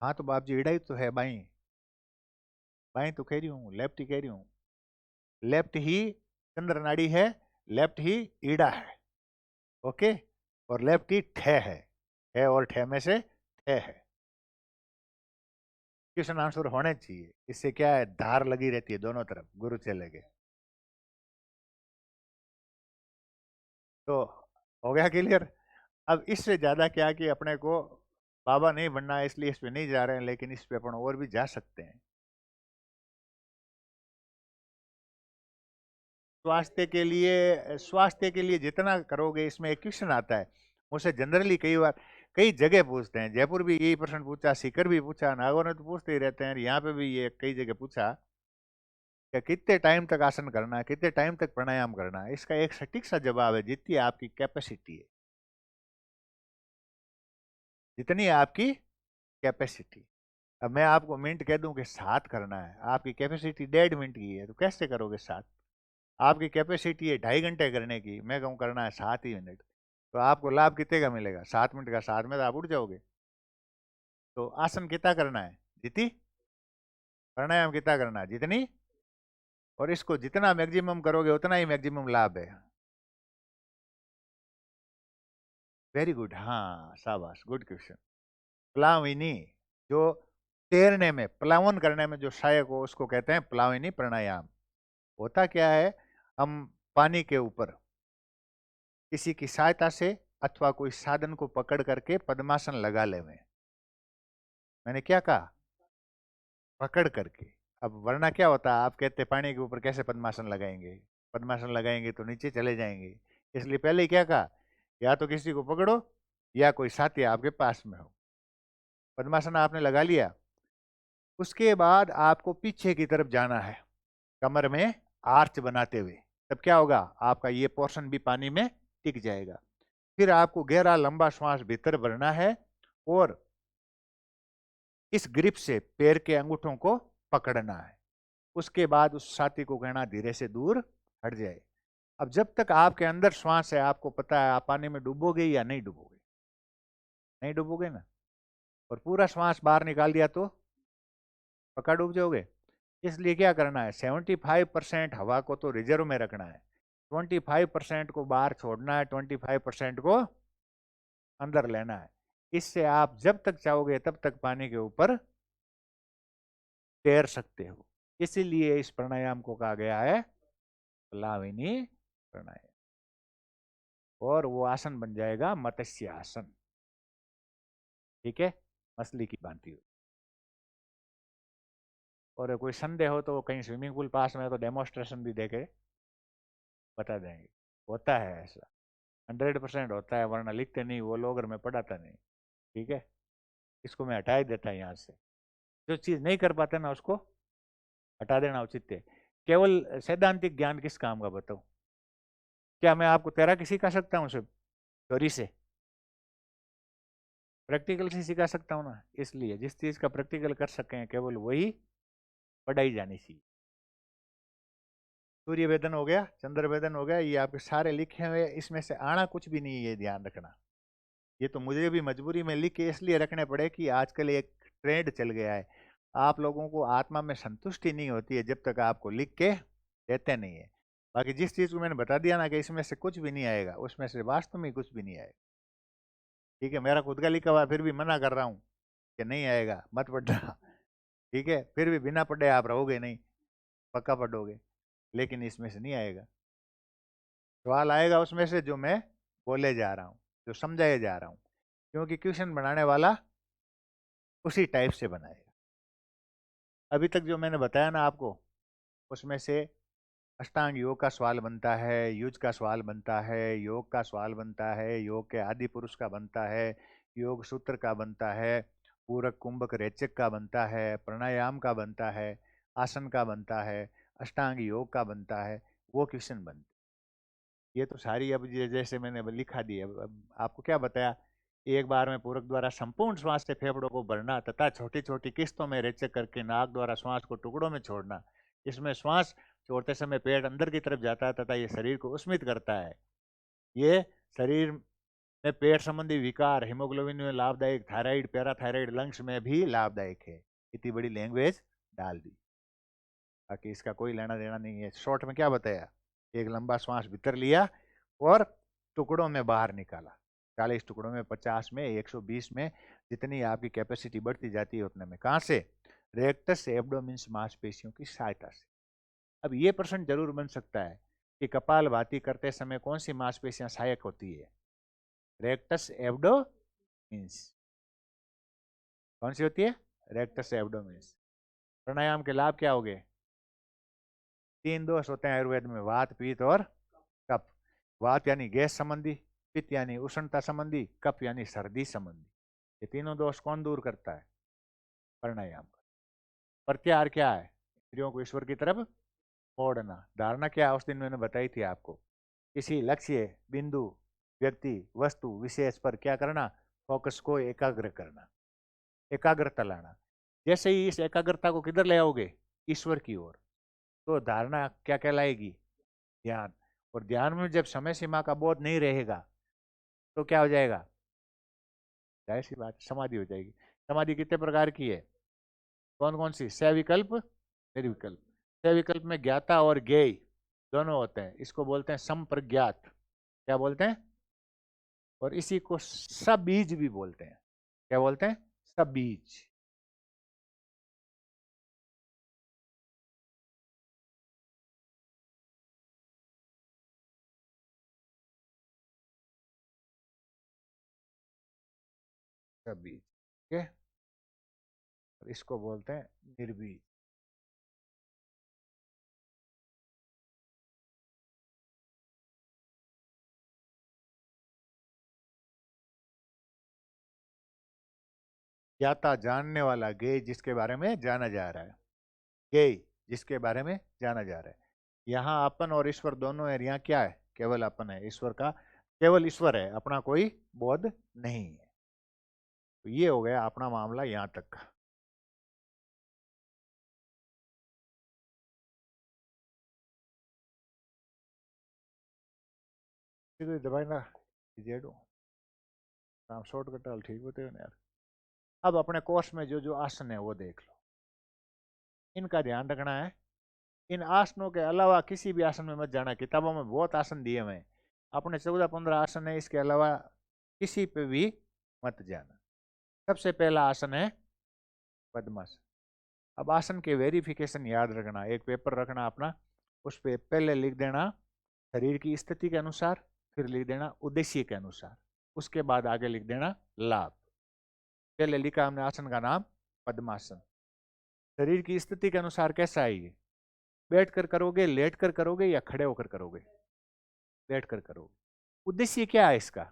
हाँ तो बाप जी इड़ाई तो है बाई, बाई तो कह रही हूँ, लेफ्ट ही कह रही हूँ, लेफ्ट ही चंद्र नाड़ी है, लेफ्ट ही ईड़ा है, ओके, और लेफ्ट ही ठे है और ठे में से ठे है। क्वेश्चन आंसर होने चाहिए, इससे क्या है, धार लगी रहती है दोनों तरफ गुरु चले गए। तो हो गया क्लियर। अब इससे ज्यादा क्या कि अपने को बाबा नहीं बनना है, इसलिए इस पे नहीं जा रहे हैं, लेकिन इस पे अपन और भी जा सकते हैं। स्वास्थ्य के लिए जितना करोगे, इसमें एक क्वेश्चन आता है मुझसे जनरली, कई बार कई जगह पूछते हैं, जयपुर भी यही प्रश्न पूछा, सीकर भी पूछा, नागौर में तो पूछते ही रहते हैं, यहाँ पे भी ये कई जगह पूछा कि कितने टाइम तक आसन करना है, कितने टाइम तक प्राणायाम करना है। इसका एक सटीक सा जवाब है, जितनी आपकी कैपेसिटी है, जितनी आपकी कैपेसिटी। अब मैं आपको मिनट कह दूं कि 7 करना है, आपकी कैपेसिटी 1.5 मिनट की है, तो कैसे करोगे 7। आपकी कैपेसिटी है 2.5 घंटे करने की, मैं कहूँ करना है 7 ही मिनट, तो आपको लाभ कितने का मिलेगा, 7 मिनट का, 7 में तो आप उठ जाओगे। तो आसन कितना करना है, जितनी, प्राणायाम कितना करना है, जितनी, और इसको जितना मैक्सिमम करोगे उतना ही मैक्सिमम लाभ है। वेरी गुड, हाँ शाबाश, गुड क्वेश्चन। प्लाविनी, जो तैरने में, प्लावन करने में जो सहायक हो उसको कहते हैं प्लाविनी प्राणायाम। होता क्या है, हम पानी के ऊपर किसी की सहायता से अथवा कोई साधन को पकड़ करके पद्मासन लगा लेवे। मैंने क्या कहा, पकड़ करके। अब वरना क्या होता है, आप कहते पानी के ऊपर कैसे पद्मासन लगाएंगे, पद्मासन लगाएंगे तो नीचे चले जाएंगे, इसलिए पहले ही क्या कहा, या तो किसी को पकड़ो या कोई साथी आपके पास में हो। पद्मासन आपने लगा लिया, उसके बाद आपको पीछे की तरफ जाना है, कमर में आर्च बनाते हुए, तब क्या होगा, आपका ये पोर्शन भी पानी में टिक जाएगा। फिर आपको गहरा लंबा श्वास भीतर भरना है और इस ग्रिप से पैर के अंगूठों को पकड़ना है। उसके बाद उस साथी को कहना धीरे से दूर हट जाए। अब जब तक आपके अंदर श्वास है, आपको पता है आप पानी में डूबोगे या नहीं डूबोगे, नहीं डूबोगे ना, और पूरा श्वास बाहर निकाल दिया तो पक्का डूब जाओगे। इसलिए क्या करना है, 75% हवा को तो रिजर्व में रखना है, 25% को बाहर छोड़ना है, 25% को अंदर लेना है। इससे आप जब तक चाहोगे तब तक पानी के ऊपर तैर सकते हो। इसीलिए इस प्राणायाम को कहा गया है प्लाविनी प्राणायाम, और वो आसन बन जाएगा मत्स्य आसन। ठीक है, मछली की भांति हो। और कोई संदेह हो तो कहीं स्विमिंग पूल पास में है तो डेमोस्ट्रेशन भी देके बता देंगे। होता है ऐसा, 100% होता है, वरना लिखते नहीं वो लोग और मैं पढ़ाता नहीं। ठीक है, इसको मैं हटा ही देता यहाँ से, जो चीज़ नहीं कर पाते ना उसको हटा देना उचित है। केवल सैद्धांतिक ज्ञान किस काम का बताओ? क्या मैं आपको तैराकी सिखा सकता हूँ सिर्फ थ्योरी से? प्रैक्टिकल से सिखा सकता हूँ ना। इसलिए जिस चीज का प्रैक्टिकल कर सकें केवल वही पढ़ाई जानी चाहिए। सूर्य वेदन हो गया, चंद्र वेदन हो गया, ये आपके सारे लिखे हुए, इसमें से आना कुछ भी नहीं है, ये ध्यान रखना। ये तो मुझे भी मजबूरी में लिख के इसलिए रखने पड़े कि आजकल एक ट्रेंड चल गया है। आप लोगों को आत्मा में संतुष्टि नहीं होती है जब तक आपको लिख के देते नहीं है। बाकी जिस चीज को मैंने बता दिया ना कि इसमें से कुछ भी नहीं आएगा, उसमें से वास्तव में कुछ भी नहीं आएगा। ठीक है, मेरा खुद का लिखा हुआ फिर भी मना कर रहा हूँ कि नहीं आएगा, मत पढ़ना। ठीक है, फिर भी बिना पढ़े आप रहोगे नहीं, पक्का पढ़ोगे, लेकिन इसमें से नहीं आएगा। सवाल आएगा उसमें से जो मैं बोले जा रहा हूँ, जो समझाए जा रहा हूँ, क्योंकि क्वेश्चन बनाने वाला उसी टाइप से बनाएगा। अभी तक जो मैंने बताया ना आपको, उसमें से अष्टांग योग का सवाल बनता है, युज का सवाल बनता है, योग का सवाल बनता है, योग के आदि पुरुष का बनता है, योग सूत्र का बनता है, पूरक कुंभक रेचक का बनता है, प्राणायाम का बनता है, आसन का बनता है, अष्टांग योग का बनता है, वो क्वेश्चन बनते। ये तो सारी अब जैसे मैंने लिखा दी है, अब आपको क्या बताया, एक बार में पूरक द्वारा संपूर्ण श्वास से फेफड़ों को भरना तथा छोटी छोटी किस्तों में रेचक करके नाक द्वारा श्वास को टुकड़ों में छोड़ना। इसमें श्वास छोड़ते समय पेट अंदर की तरफ जाता है तथा ये शरीर को उष्मित करता है। ये शरीर में पेट संबंधी विकार, हिमोग्लोबिन में लाभदायक, थायराइड पैराथायराइड लंग्स में भी लाभदायक है। इतनी बड़ी लैंग्वेज डाल दी, बाकी इसका कोई लेना देना नहीं है। शॉर्ट में क्या बताया, एक लंबा श्वास भीतर लिया और टुकड़ों में बाहर निकाला। 40 टुकड़ों में, 50 में, 120 में, जितनी आपकी कैपेसिटी बढ़ती जाती है उतने में। कहाँ से? रेक्टस एब्डोमिन्स मांसपेशियों की सहायता से। अब ये प्रश्न जरूर बन सकता है कि कपालभाति करते समय कौन सी मांसपेशियां सहायक होती है? रेक्टस एब्डोमिन्स। कौन सी होती है? रेक्टस एब्डोमिन्स। प्राणायाम के लाभ क्या हो गए? 3 दोष होते हैं आयुर्वेद में, वात, पित्त और कफ। वात यानी गैस संबंधी, पित्त यानी उष्णता संबंधी, कफ यानी सर्दी संबंधी। ये तीनों दोष कौन दूर करता है? प्राणायाम का। प्रत्याहार क्या है? इंद्रियों को ईश्वर की तरफ मोड़ना। धारणा क्या उस दिन मैंने बताई थी आपको, किसी लक्ष्य, बिंदु, व्यक्ति, वस्तु, विशेष पर क्या करना? फोकस को एकाग्र करना, एकाग्रता लाना। जैसे ही इस एकाग्रता को किधर ले आओगे? ईश्वर की ओर, तो धारणा क्या कहलाएगी? ध्यान। और ध्यान में जब समय सीमा का बोध नहीं रहेगा तो क्या हो जाएगा? जाहिर सी बात, समाधि हो जाएगी। समाधि कितने प्रकार की है? कौन कौन सी? सविकल्प, निर्विकल्प। सविकल्प में ज्ञाता और ज्ञेय दोनों होते हैं, इसको बोलते हैं संप्रज्ञात। क्या बोलते हैं? और इसी को सबीज भी बोलते हैं। क्या बोलते हैं? सबीज। सबीज, ठीक है। और इसको बोलते हैं निर्बीज। ज्ञाता जानने वाला, ज्ञेय जिसके बारे में जाना जा रहा है, ज्ञेय जिसके बारे में जाना जा रहा है। यहाँ अपन और ईश्वर दोनों है, यहाँ क्या है? केवल अपन है, ईश्वर का केवल ईश्वर है, अपना कोई बोध नहीं है। तो ये हो गया अपना मामला यहाँ तक का। दवाई ना जेडो काम शॉर्टकट वाल ठीक बताओ ना यार। अब अपने कोर्स में जो जो आसन है वो देख लो, इनका ध्यान रखना है। इन आसनों के अलावा किसी भी आसन में मत जाना। किताबों में बहुत आसन दिए हुए हैं, अपने 14-15 आसन है, इसके अलावा किसी पे भी मत जाना। सबसे पहला आसन है पद्मासन। अब आसन के वेरिफिकेशन याद रखना, एक पेपर रखना अपना, उस पर पहले लिख देना शरीर की स्थिति के अनुसार, फिर लिख देना उद्देश्य के अनुसार, उसके बाद आगे लिख देना लाभ। पहले लिखा हमने आसन का नाम पद्मासन। शरीर की स्थिति के अनुसार कैसा है ये? बैठ कर करोगे, लेट कर करोगे, या खड़े होकर करोगे? बैठ कर करोगे। उद्देश्य क्या है इसका?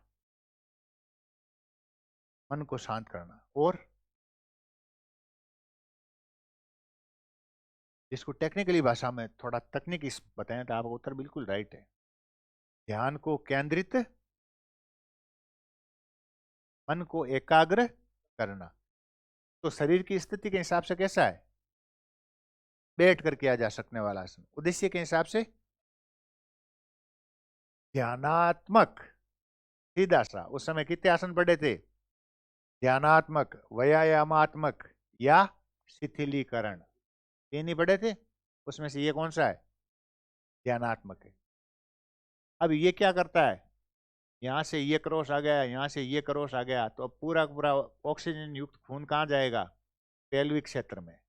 मन को शांत करना। और जिसको टेक्निकली भाषा में थोड़ा तकनीकी बताएं तो आपका उत्तर बिल्कुल राइट है। ध्यान को केंद्रित, मन को एकाग्र करना। तो शरीर की स्थिति के हिसाब से कैसा है? बैठ कर किया जा सकने वाला आसन। उद्देश्य के हिसाब से ध्यानात्मक, सीधा सा। उस समय कितने आसन पढ़े थे? ध्यानात्मक, व्यायामात्मक या शिथिलीकरण, तीन ही पढ़े थे। उसमें से ये कौन सा है? ध्यानात्मक है। अब ये क्या करता है? यहां से ये क्रॉस आ गया, यहां से ये क्रॉस आ गया, तो अब पूरा पूरा ऑक्सीजन युक्त खून कहाँ जाएगा? पेल्विक क्षेत्र में,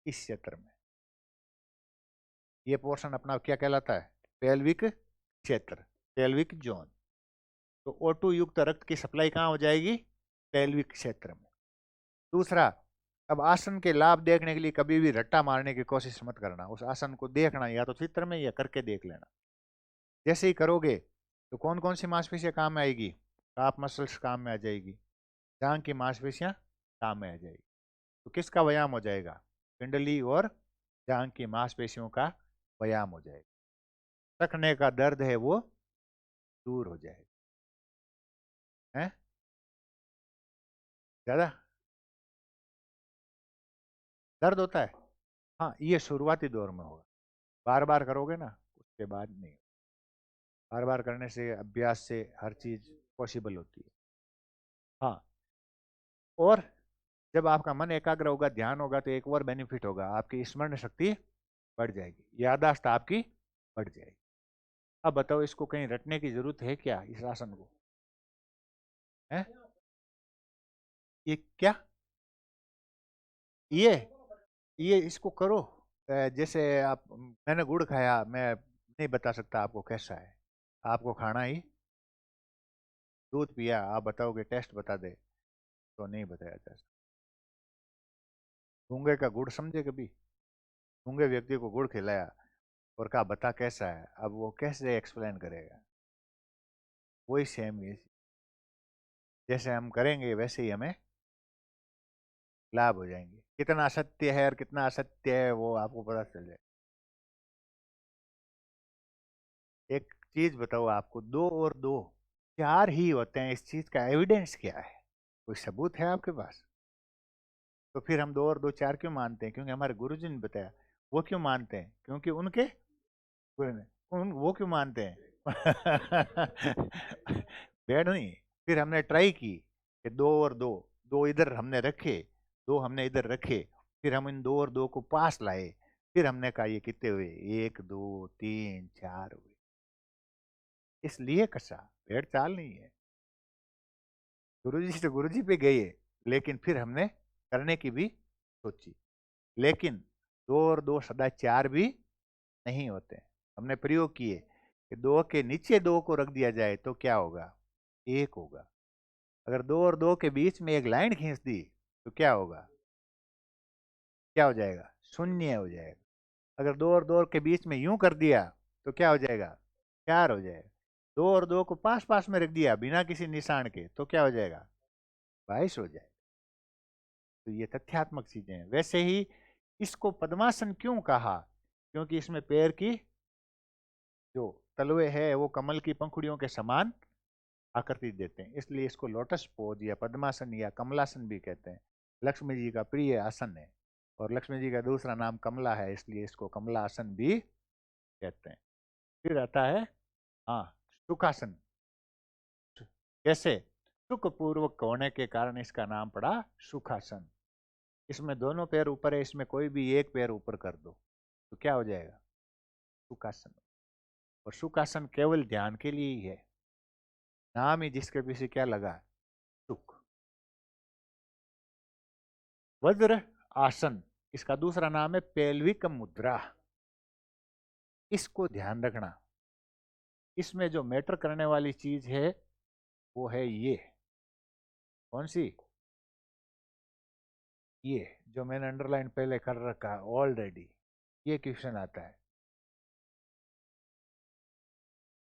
इस क्षेत्र में। ये पोर्शन अपना क्या कहलाता है? पेल्विक क्षेत्र, पेल्विक जोन। तो O2 युक्त रक्त की सप्लाई कहाँ हो जाएगी? पेल्विक क्षेत्र में। दूसरा, अब आसन के लाभ देखने के लिए कभी भी रट्टा मारने की कोशिश मत करना। उस आसन को देखना या तो चित्र में या करके देख लेना। जैसे ही करोगे तो कौन कौन सी मांसपेशियां काम में आएगी? काफ मसल्स काम में आ जाएगी, जांघ की मांसपेशियां काम में आ जाएगी। तो किसका व्यायाम हो जाएगा? पिंडली और जांघ की मांसपेशियों का व्यायाम हो जाएगा। रखने का दर्द है वो दूर हो जाएगा। है ज्यादा दर्द होता है? हाँ, ये शुरुआती दौर में होगा। बार बार करोगे ना, उसके बाद नहीं। बार बार करने से, अभ्यास से हर चीज पॉसिबल होती है। हाँ, और जब आपका मन एकाग्र होगा, ध्यान होगा, तो एक और बेनिफिट होगा, आपकी स्मरण शक्ति बढ़ जाएगी, याददाश्त आपकी बढ़ जाएगी। अब बताओ, इसको कहीं रटने की जरूरत है क्या, इस आसन को? है ये क्या? ये ये इसको करो। जैसे आप, मैंने गुड़ खाया, मैं नहीं बता सकता आपको कैसा है। आपको खाना ही, दूध पिया, आप बताओगे टेस्ट बता दे, तो नहीं बताया जा सकता। गूंगे का गुड़ समझे कभी? गूंगे व्यक्ति को गुड़ खिलाया और कहा बता कैसा है, अब वो कैसे एक्सप्लेन करेगा? वही सेम ये, जैसे हम करेंगे वैसे ही हमें लाभ हो जाएंगे। कितना सत्य है और कितना असत्य है वो आपको पता चल जाए। एक चीज बताओ आपको, दो और दो चार ही होते हैं, इस चीज का एविडेंस क्या है? कोई सबूत है आपके पास? तो फिर हम दो और दो चार क्यों मानते हैं? क्योंकि हमारे गुरुजी ने बताया। वो क्यों मानते हैं? क्योंकि उनके गुरु ने। वो क्यों मानते हैं? बैड नहीं। फिर हमने ट्राई की कि दो और दो, दो इधर हमने रखे, दो हमने इधर रखे, फिर हम इन दो और दो को पास लाए, फिर हमने कहा ये कितने हुए? एक, दो, तीन, चार हुए। इसलिए कसा, भेड़ चाल नहीं है। गुरुजी से गुरुजी पे गए, लेकिन फिर हमने करने की भी सोची। लेकिन दो और दो सदा चार भी नहीं होते। हमने प्रयोग किए कि दो के नीचे दो को रख दिया जाए तो क्या होगा? एक होगा। अगर दो और दो के बीच में एक लाइन खींच दी तो क्या होगा? क्या हो जाएगा? शून्य हो जाएगा। अगर दो और दो के बीच में यूं कर दिया तो क्या हो जाएगा? चार हो जाएगा। दो और दो को पास पास में रख दिया बिना किसी निशान के तो क्या हो जाएगा? 22 हो जाएगा। तो ये तथ्यात्मक चीजें हैं। वैसे ही इसको पद्मासन क्यों कहा? क्योंकि इसमें पैर की जो तलवे है वो कमल की पंखुड़ियों के समान आकृति देते हैं, इसलिए इसको लोटस पोज या पद्मासन या कमलासन भी कहते हैं। लक्ष्मी जी का प्रिय आसन है और लक्ष्मी जी का दूसरा नाम कमला है, इसलिए इसको कमला आसन भी कहते हैं। फिर आता है, हाँ, सुखासन। कैसे? सुख पूर्वक होने के कारण इसका नाम पड़ा सुखासन। इसमें दोनों पैर ऊपर है, इसमें कोई भी एक पैर ऊपर कर दो तो क्या हो जाएगा? सुखासन। और सुखासन केवल ध्यान के लिए ही है, नाम ही जिसके पीछे क्या लगा? सुख। वज्र आसन, इसका दूसरा नाम है पेल्विक मुद्रा। इसको ध्यान रखना। इसमें जो मैटर करने वाली चीज है वो है ये, कौन सी? ये जो मैंने अंडरलाइन पहले कर रखा है ऑलरेडी। ये क्वेश्चन आता है,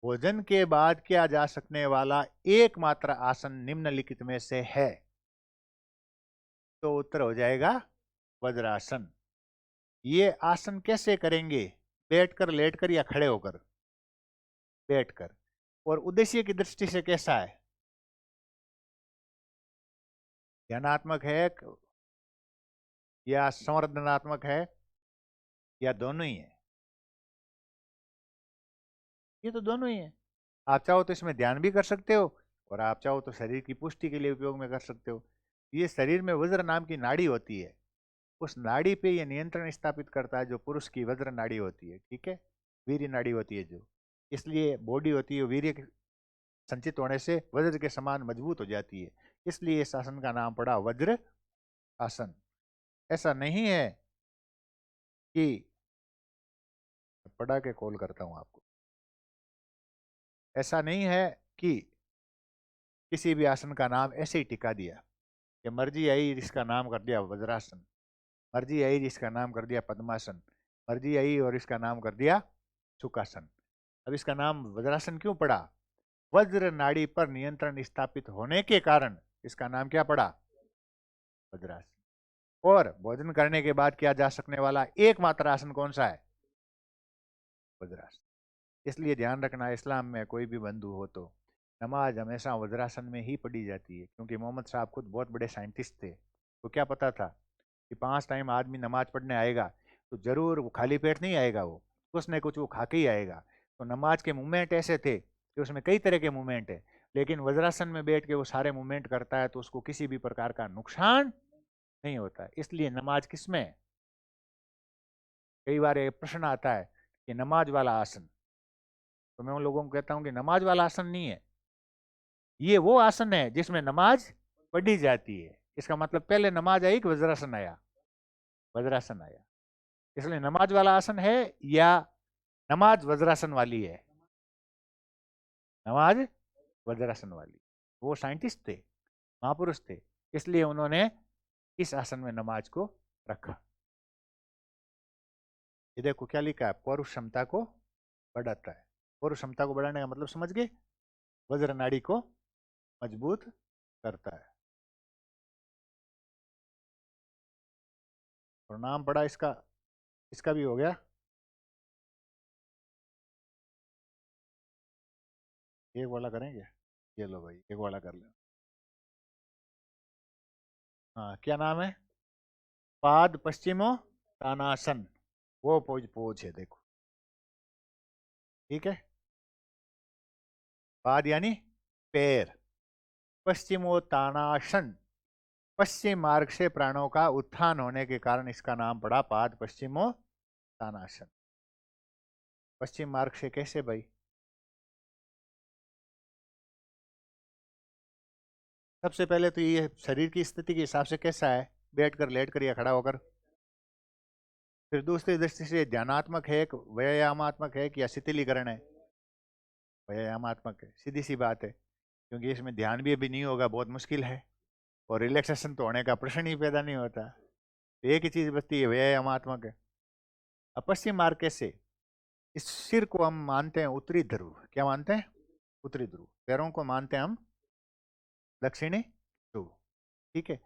भोजन के बाद किया जा सकने वाला एकमात्र आसन निम्नलिखित में से है? तो उत्तर हो जाएगा वज्रासन। ये आसन कैसे करेंगे? बैठकर, लेटकर या खड़े होकर? बैठकर। और उद्देश्य की दृष्टि से कैसा है? ध्यानात्मक है या संवर्धनात्मक है या दोनों ही है? ये तो दोनों ही है। आप चाहो तो इसमें ध्यान भी कर सकते हो और आप चाहो तो शरीर की पुष्टि के लिए उपयोग में कर सकते हो। ये शरीर में वज्र नाम की नाड़ी होती है, उस नाड़ी पे ये नियंत्रण स्थापित करता है, जो पुरुष की वज्र नाड़ी होती है, ठीक है, वीर्य नाड़ी होती है जो, इसलिए बॉडी होती है वीर्य के संचित होने से वज्र के समान मजबूत हो जाती है, इसलिए इस आसन का नाम पड़ा वज्र आसन। ऐसा नहीं है कि, पढ़ा के कॉल करता हूं आपको, ऐसा नहीं है कि किसी भी आसन का नाम ऐसे ही टिका दिया कि मर्जी आई इसका नाम कर दिया वज्रासन, मर्जी आई इसका नाम कर दिया पद्मासन, मर्जी आई और इसका नाम कर दिया सुखासन। अब इसका नाम वज्रासन क्यों पड़ा? वज्र नाड़ी पर नियंत्रण स्थापित होने के कारण इसका नाम क्या पड़ा? वज्रासन। और भोजन करने के बाद किया जा सकने वाला एकमात्र आसन कौन सा है? वज्रासन। इसलिए ध्यान रखना, इस्लाम में कोई भी बंधु हो तो नमाज हमेशा वज्रासन में ही पढ़ी जाती है, क्योंकि मोहम्मद साहब खुद बहुत बड़े साइंटिस्ट थे। तो क्या पता था कि 5 टाइम आदमी नमाज पढ़ने आएगा तो जरूर वो खाली पेट नहीं आएगा, वो कुछ न कुछ वो खा के ही आएगा। तो नमाज के मूवमेंट ऐसे थे कि उसमें कई तरह के मूवमेंट है, लेकिन वज्रासन में बैठ के वो सारे मूवमेंट करता है तो उसको किसी भी प्रकार का नुकसान नहीं होता है। इसलिए नमाज किसमें है? कई बार ये प्रश्न आता है कि नमाज वाला आसन, तो मैं उन लोगों को कहता हूं कि नमाज वाला आसन नहीं है, ये वो आसन है जिसमें नमाज पढ़ी जाती है। इसका मतलब पहले नमाज आई कि वज्रासन आया? वज्रासन आया। इसलिए नमाज वाला आसन है या नमाज वज्रासन वाली है? नमाज वज्रासन वाली। वो साइंटिस्ट थे, महापुरुष थे, इसलिए उन्होंने इस आसन में नमाज को रखा। ये देखो क्या लिखा है, पौरुष क्षमता को बढ़ाता है। पौरुष क्षमता को बढ़ाने का मतलब समझ गए? वज्र नाड़ी को मजबूत करता है। और नाम पड़ा इसका, इसका भी हो गया। एक वाला करेंगे, ये लो भाई एक वाला कर लो। हाँ क्या नाम है? पाद पश्चिमो तानासन। वो पोज है देखो, ठीक है। पाद यानी पैर, पश्चिमोत्तानासन, पश्चिम मार्ग से प्राणों का उत्थान होने के कारण इसका नाम पड़ा पाद पश्चिमोत्तानासन। पश्चिम मार्ग से कैसे भाई? सबसे पहले तो ये शरीर की स्थिति के हिसाब से कैसा है, बैठकर, लेटकर या खड़ा होकर। फिर दूसरी दृष्टि से ध्यानात्मक है, व्यायामात्मक है कि या शिथिलीकरण है? व्यायामात्मक है, सीधी सी बात है, क्योंकि इसमें ध्यान भी अभी नहीं होगा, बहुत मुश्किल है, और रिलैक्सेशन तो होने का प्रश्न ही पैदा नहीं होता। तो एक ही चीज बचती है, व्यायामात्मक है। अब पश्चिम मार्ग कैसे? इस सिर को हम मानते हैं उत्तरी ध्रुव, क्या मानते हैं? उत्तरी ध्रुव। पैरों को मानते हैं हम दक्षिणी ध्रुव, ठीक है।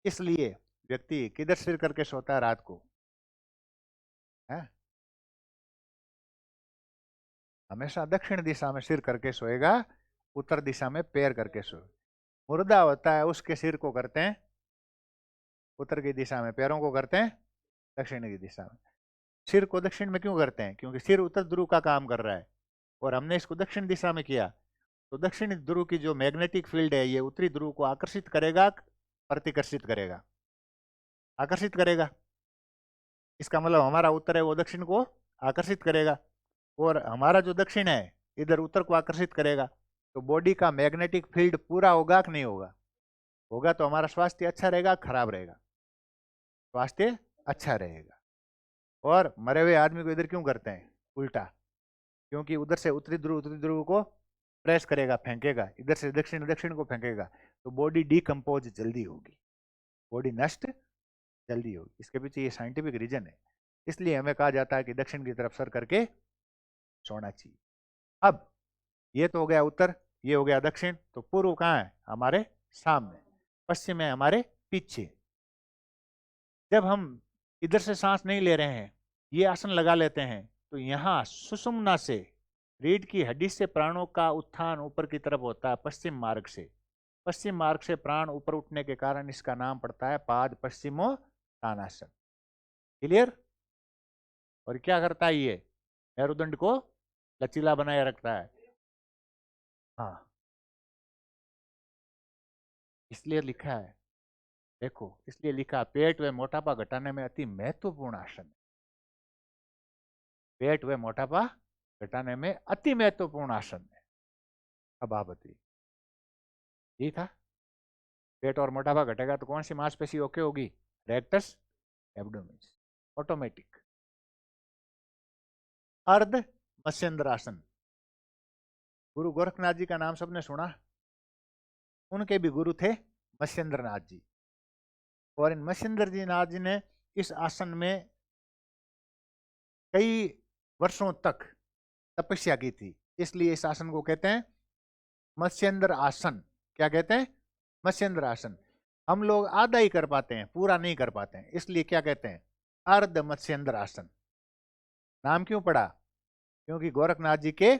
इसलिए व्यक्ति किधर सिर करके सोता है रात को? है हमेशा दक्षिण दिशा में सिर करके सोएगा, उत्तर दिशा में पैर करके सोए। मुर्दा होता है उसके सिर को करते हैं उत्तर की दिशा में, पैरों को करते हैं दक्षिण की दिशा में। सिर को दक्षिण में क्यों करते हैं? क्योंकि सिर उत्तर ध्रुव का काम कर रहा है और हमने इसको दक्षिण दिशा में किया, तो दक्षिणी ध्रुव की जो मैग्नेटिक फील्ड है ये उत्तरी ध्रुव को आकर्षित करेगा, प्रतिकर्षित करेगा, आकर्षित करेगा। इसका मतलब हमारा उत्तर है वो दक्षिण को आकर्षित करेगा, और हमारा जो दक्षिण है इधर उत्तर को आकर्षित करेगा। तो बॉडी का मैग्नेटिक फील्ड पूरा होगा कि नहीं होगा? होगा तो हमारा स्वास्थ्य अच्छा रहेगा, खराब रहेगा? स्वास्थ्य अच्छा रहेगा। और मरे हुए आदमी को इधर क्यों करते हैं उल्टा? क्योंकि उधर से उत्तरी ध्रुव को प्रेस करेगा, फेंकेगा, इधर से दक्षिण दक्षिण को फेंकेगा, तो बॉडी डिकम्पोज जल्दी होगी, बॉडी नष्ट जल्दी होगी। इसके पीछे ये साइंटिफिक रीजन है। इसलिए हमें कहा जाता है कि दक्षिण की तरफ सर करके सोना चाहिए। अब ये तो हो गया उत्तर, ये हो गया दक्षिण, तो पूर्व कहाँ है? हमारे सामने। पश्चिम है हमारे पीछे। जब हम इधर से सांस नहीं ले रहे हैं, ये आसन लगा लेते हैं, तो यहाँ सुषुम्ना से, रीढ़ की हड्डी से प्राणों का उत्थान ऊपर की तरफ होता है पश्चिम मार्ग से। पश्चिम मार्ग से प्राण ऊपर उठने के कारण इसका नाम पड़ता है पाद पश्चिमोत्तानासन। क्लियर? और क्या करता है ये? मेरुदंड को लचीला बनाए रखता है। हाँ, इसलिए लिखा है, देखो इसलिए लिखा, पेट व मोटापा घटाने में अति महत्वपूर्ण आसन है। पेट व मोटापा घटाने में अति महत्वपूर्ण आसन है। अब आप बताइए, ये था। पेट और मोटापा घटेगा तो कौन सी मांसपेशी ओके होगी? Rectus abdominis, automatic. अर्ध मत्स्येंद्र आसन। गुरु गोरखनाथ जी का नाम सबने सुना, उनके भी गुरु थे मत्स्येंद्र नाथ जी। और इन मत्स्येंद्र जी नाथ जी ने इस आसन में कई वर्षों तक तपस्या की थी, इसलिए इस आसन को कहते हैं मत्स्येंद्र आसन। क्या कहते हैं? मत्स्येंद्र आसन। हम लोग आधा ही कर पाते हैं, पूरा नहीं कर पाते हैं, इसलिए क्या कहते हैं? अर्ध मत्स्येंद्र आसन। नाम क्यों पड़ा? क्योंकि गोरखनाथ जी के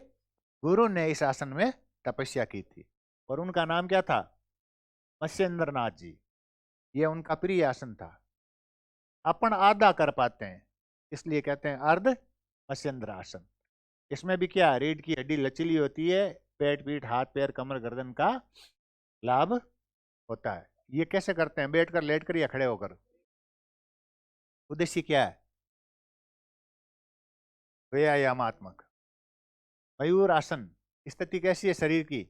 गुरु ने इस आसन में तपस्या की थी, और उनका नाम क्या था? मत्स्येंद्र नाथ जी। ये उनका प्रिय आसन था। अपन आधा कर पाते हैं, इसलिए कहते हैं अर्ध मत्स्येंद्र आसन। इसमें भी क्या, रीढ़ की हड्डी लचीली होती है, पेट पीठ हाथ पैर कमर गर्दन का लाभ होता है। ये कैसे करते हैं? बैठकर, लेटकर या खड़े होकर? उद्देश्य क्या है? व्यायामात्मक। मयूर आसन, स्थिति कैसी है शरीर की?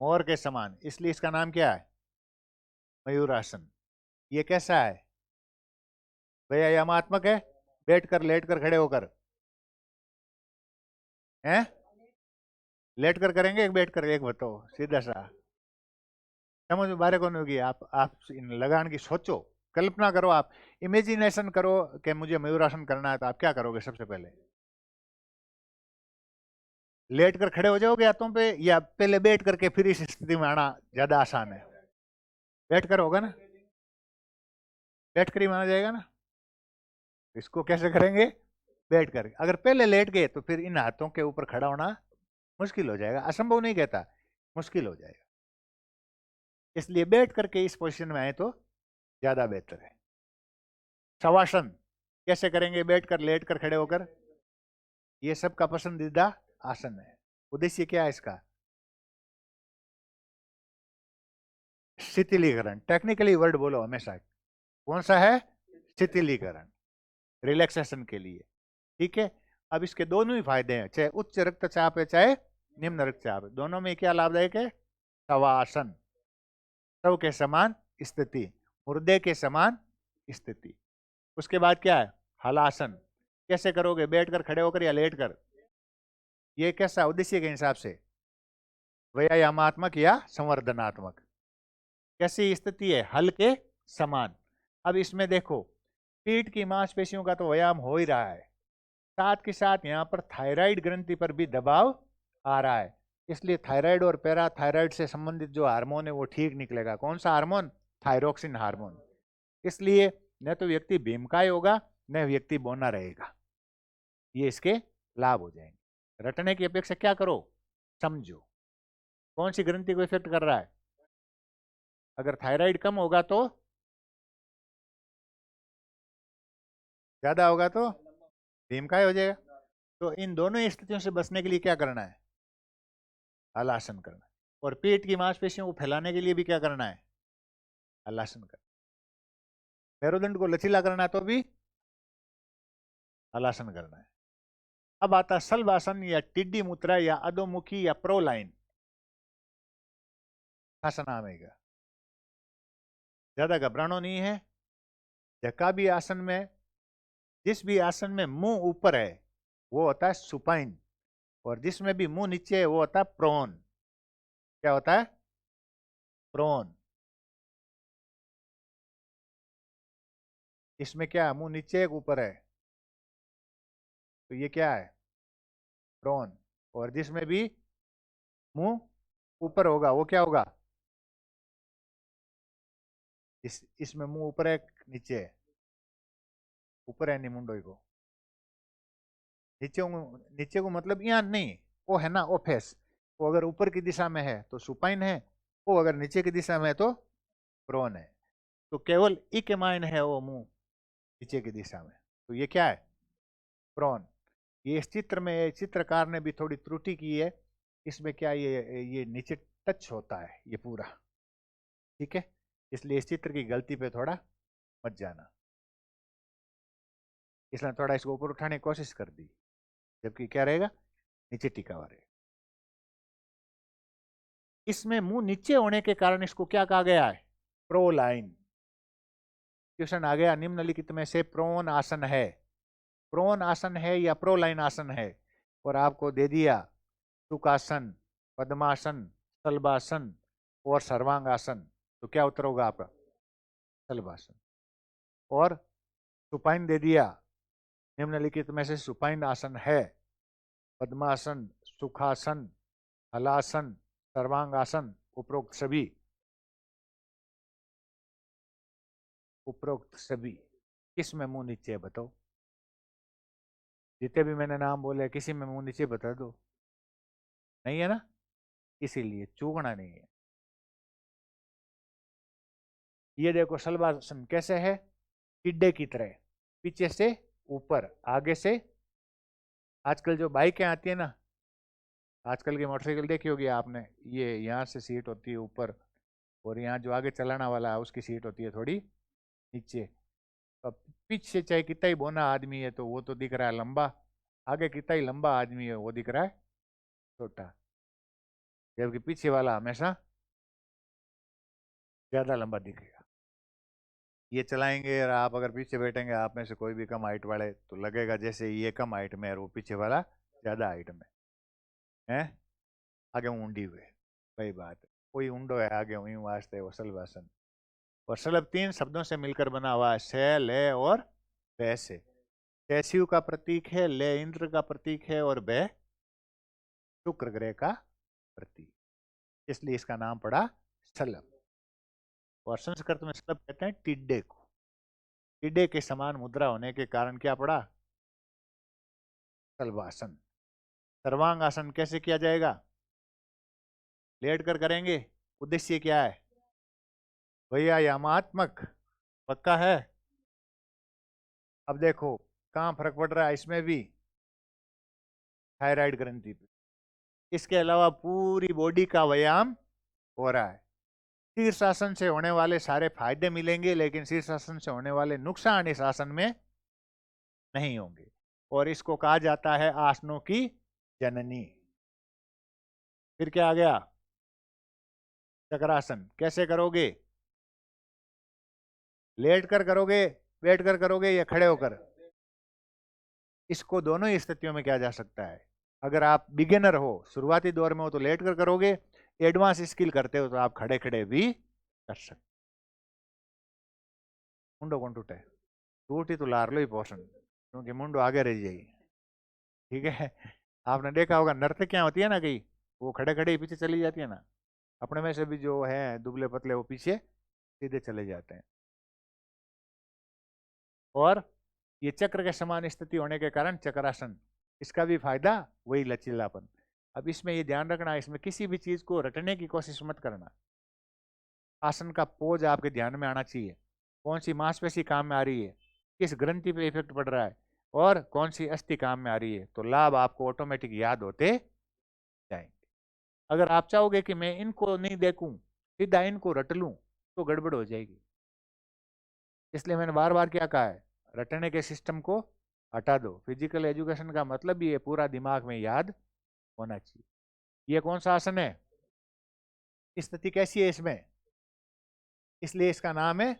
मोर के समान, इसलिए इसका नाम क्या है? मयूर आसन। ये कैसा है? व्यायामात्मक है। बैठकर, लेटकर, खड़े होकर? हैं? लेटकर करेंगे, एक बैठकर? एक बताओ सीधा सा, समझ में बारे कौन होगी? आप लगान की सोचो, कल्पना करो, आप इमेजिनेशन करो कि मुझे मयूरासन करना है, तो आप क्या करोगे? सबसे पहले लेट कर खड़े हो जाओगे हाथों पे, या पहले बैठ करके फिर इस स्थिति में आना ज्यादा आसान है? बैठ कर होगा ना, बैठ कर ही माना जाएगा ना। इसको कैसे करेंगे? बैठ कर। अगर पहले लेट गए तो फिर इन हाथों के ऊपर खड़ा होना मुश्किल हो जाएगा, असंभव नहीं कहता, मुश्किल हो जाएगा। इसलिए बैठ करके इस पोजीशन में आए तो ज्यादा बेहतर है। शवासन कैसे करेंगे? बैठ कर, लेट कर, खड़े होकर? ये सबका पसंदीदा आसन है। उद्देश्य क्या है इसका? शिथिलीकरण। टेक्निकली वर्ड बोलो हमेशा, कौन सा है? शिथिलीकरण, रिलैक्सेशन के लिए। ठीक है। अब इसके दोनों ही फायदे हैं, चाहे उच्च रक्तचाप है चाहे निम्न रक्तचाप है, दोनों में क्या लाभदायक है? शवासन, शव के समान स्थिति, मुर्दे के समान स्थिति। उसके बाद क्या है? हलासन। कैसे करोगे? बैठकर, खड़े होकर या लेट कर? ये कैसा उद्देश्य के हिसाब से? व्यायामात्मक या संवर्धनात्मक? कैसी स्थिति है? हल के समान। अब इसमें देखो, पीठ की मांसपेशियों का तो व्यायाम हो ही रहा है, साथ के साथ यहाँ पर थायराइड ग्रंथि पर भी दबाव आ रहा है, इसलिए थायराइड और पैराथायराइड से संबंधित जो हार्मोन है वो ठीक निकलेगा। कौन सा हार्मोन? Thyroxine hormone. इसलिए न तो व्यक्ति भीमकाय होगा, न व्यक्ति बौना रहेगा। ये इसके लाभ हो जाएंगे। रटने की अपेक्षा क्या करो? समझो कौन सी ग्रंथि को इफेक्ट कर रहा है। अगर थायराइड कम होगा तो, ज्यादा होगा तो भीमकाय हो जाएगा। तो इन दोनों स्थितियों से बचने के लिए क्या करना है? हलासन करना है। और पेट की मांसपेशियों को फैलाने के लिए भी क्या करना है? हलासन करना। मेरुदंड को लचीला करना है तो भी हलासन करना है। अब आता सल्वासन या टिड्डी मुद्रा या अधोमुखी या प्रोलाइन। खासा नाम है। ज्यादा घबरानो नहीं है। जका भी आसन में, जिस भी आसन में मुंह ऊपर है वो होता है सुपाइन, और जिसमें भी मुंह नीचे है वो होता है प्रोन। क्या होता है? प्रोन। इसमें क्या है? मुंह नीचे है, ऊपर है, तो ये क्या है? प्रोन। और जिसमें भी मुंह ऊपर होगा वो क्या होगा? इसमें मुंह ऊपर है, नीचे है, ऊपर है नहीं मुंडो को, नीचे को मतलब यहाँ नहीं, वो है ना ओ फेस, वो अगर ऊपर की दिशा में है तो सुपाइन है, वो अगर नीचे की दिशा में है तो प्रोन है। तो केवल ई के मायने है वो मुंह नीचे की दिशा में, तो ये क्या है, प्रोन। ये इस चित्र में चित्रकार ने भी थोड़ी त्रुटि की है, इसमें क्या ये नीचे टच होता है ये पूरा, ठीक है, इसलिए इस चित्र की गलती पे थोड़ा मत जाना, इसलिए थोड़ा इसको ऊपर उठाने की कोशिश कर दी, जबकि क्या रहेगा, नीचे टिका हुआ रहेगा। इसमें मुंह नीचे होने के कारण इसको क्या कहा गया है, प्रोलाइन। क्वेश्चन आ गया, निम्नलिखित में से प्रोन आसन है, प्रोन आसन है या प्रोलाइन आसन है, और आपको दे दिया सुखासन, पद्मासन, शलभासन और सर्वांगासन, तो क्या उत्तर होगा आपका, शलभासन। और सुपाइन दे दिया, निम्नलिखित में से सुपाइन आसन है, पद्मासन, सुखासन, हलासन, सर्वांगासन, उपरोक्त सभी, उपरोक्त सभी किस में मुंह नीचे है बताओ, जितने भी मैंने नाम बोले किसी में मुंह नीचे बता दो, नहीं है ना, इसीलिए चूकना नहीं है। ये देखो शलभासन कैसे है, टिड्डे की तरह, पीछे से ऊपर, आगे से, आजकल जो बाइकें आती है ना, आजकल की मोटरसाइकिल देखी होगी आपने, ये यहाँ से सीट होती है ऊपर, और यहाँ जो आगे चलाना वाला है उसकी सीट होती है थोड़ी नीचे। अब पीछे चाहे कितना ही बोना आदमी है तो वो तो दिख रहा है लंबा, आगे कितना ही लंबा आदमी है वो दिख रहा है छोटा, जबकि पीछे वाला हमेशा ज्यादा लंबा दिखेगा। ये चलाएंगे और आप अगर पीछे बैठेंगे, आप में से कोई भी कम हाइट वाले, तो लगेगा जैसे ये कम हाइट में है और वो पीछे वाला ज्यादा हाइट में है, आगे ऊंडी हुए, वही बात है, कोई ऊंडो है आगे वही वास्ते वो शलभासन। और शलभ तीन शब्दों से मिलकर बना हुआ है, से, ले और बे से। शिव का प्रतीक है, ले इंद्र का प्रतीक है, और बे शुक्र ग्रह का प्रतीक, इसलिए इसका नाम पड़ा शलभ। और संस्कृत में शलभ कहते हैं टिड्डे को, टिड्डे के समान मुद्रा होने के कारण क्या पड़ा, शलभासन। सर्वांगासन कैसे किया जाएगा, लेट कर करेंगे, उद्देश्य क्या है भैया, यामात्मक, पक्का है। अब देखो कहाँ फर्क पड़ रहा है इसमें भी, थायराइड ग्रंथि पे, इसके अलावा पूरी बॉडी का व्यायाम हो रहा है। शीर्षासन से होने वाले सारे फायदे मिलेंगे, लेकिन शीर्षासन से होने वाले नुकसान इस आसन में नहीं होंगे, और इसको कहा जाता है आसनों की जननी। फिर क्या आ गया, चक्रासन कैसे करोगे, लेट कर करोगे, बैठ कर करोगे या खड़े होकर, इसको दोनों ही स्थितियों में किया जा सकता है। अगर आप बिगिनर हो, शुरुआती दौर में हो तो लेट कर करोगे, एडवांस स्किल करते हो तो आप खड़े खड़े भी कर सकते। मुंडो कौन टूटे, टूटी तो लार लो ही पोषण, क्योंकि मुंडो आगे रह जाएगी, ठीक है। आपने देखा होगा नर्तकियां होती है ना, कहीं वो खड़े खड़े ही पीछे चली जाती है ना, अपने में से भी जो है दुबले पतले वो पीछे सीधे चले जाते हैं। और ये चक्र के समान स्थिति होने के कारण चक्रासन, इसका भी फायदा वही लचीलापन। अब इसमें ये ध्यान रखना, इसमें किसी भी चीज को रटने की कोशिश मत करना, आसन का पोज आपके ध्यान में आना चाहिए, कौन सी मांसपेशी काम में आ रही है, किस ग्रंथि पे इफेक्ट पड़ रहा है, और कौन सी अस्थि काम में आ रही है, तो लाभ आपको ऑटोमेटिक याद होते जाएंगे। अगर आप चाहोगे कि मैं इनको नहीं देखूं, सीधा इनको रट लूं, तो गड़बड़ हो जाएगी। इसलिए मैंने बार बार क्या कहा है, रटने के सिस्टम को हटा दो। फिजिकल एजुकेशन का मतलब भी ये पूरा दिमाग में याद होना चाहिए। ये कौन सा आसन है, स्थिति कैसी है इसमें, इसलिए इसका नाम है,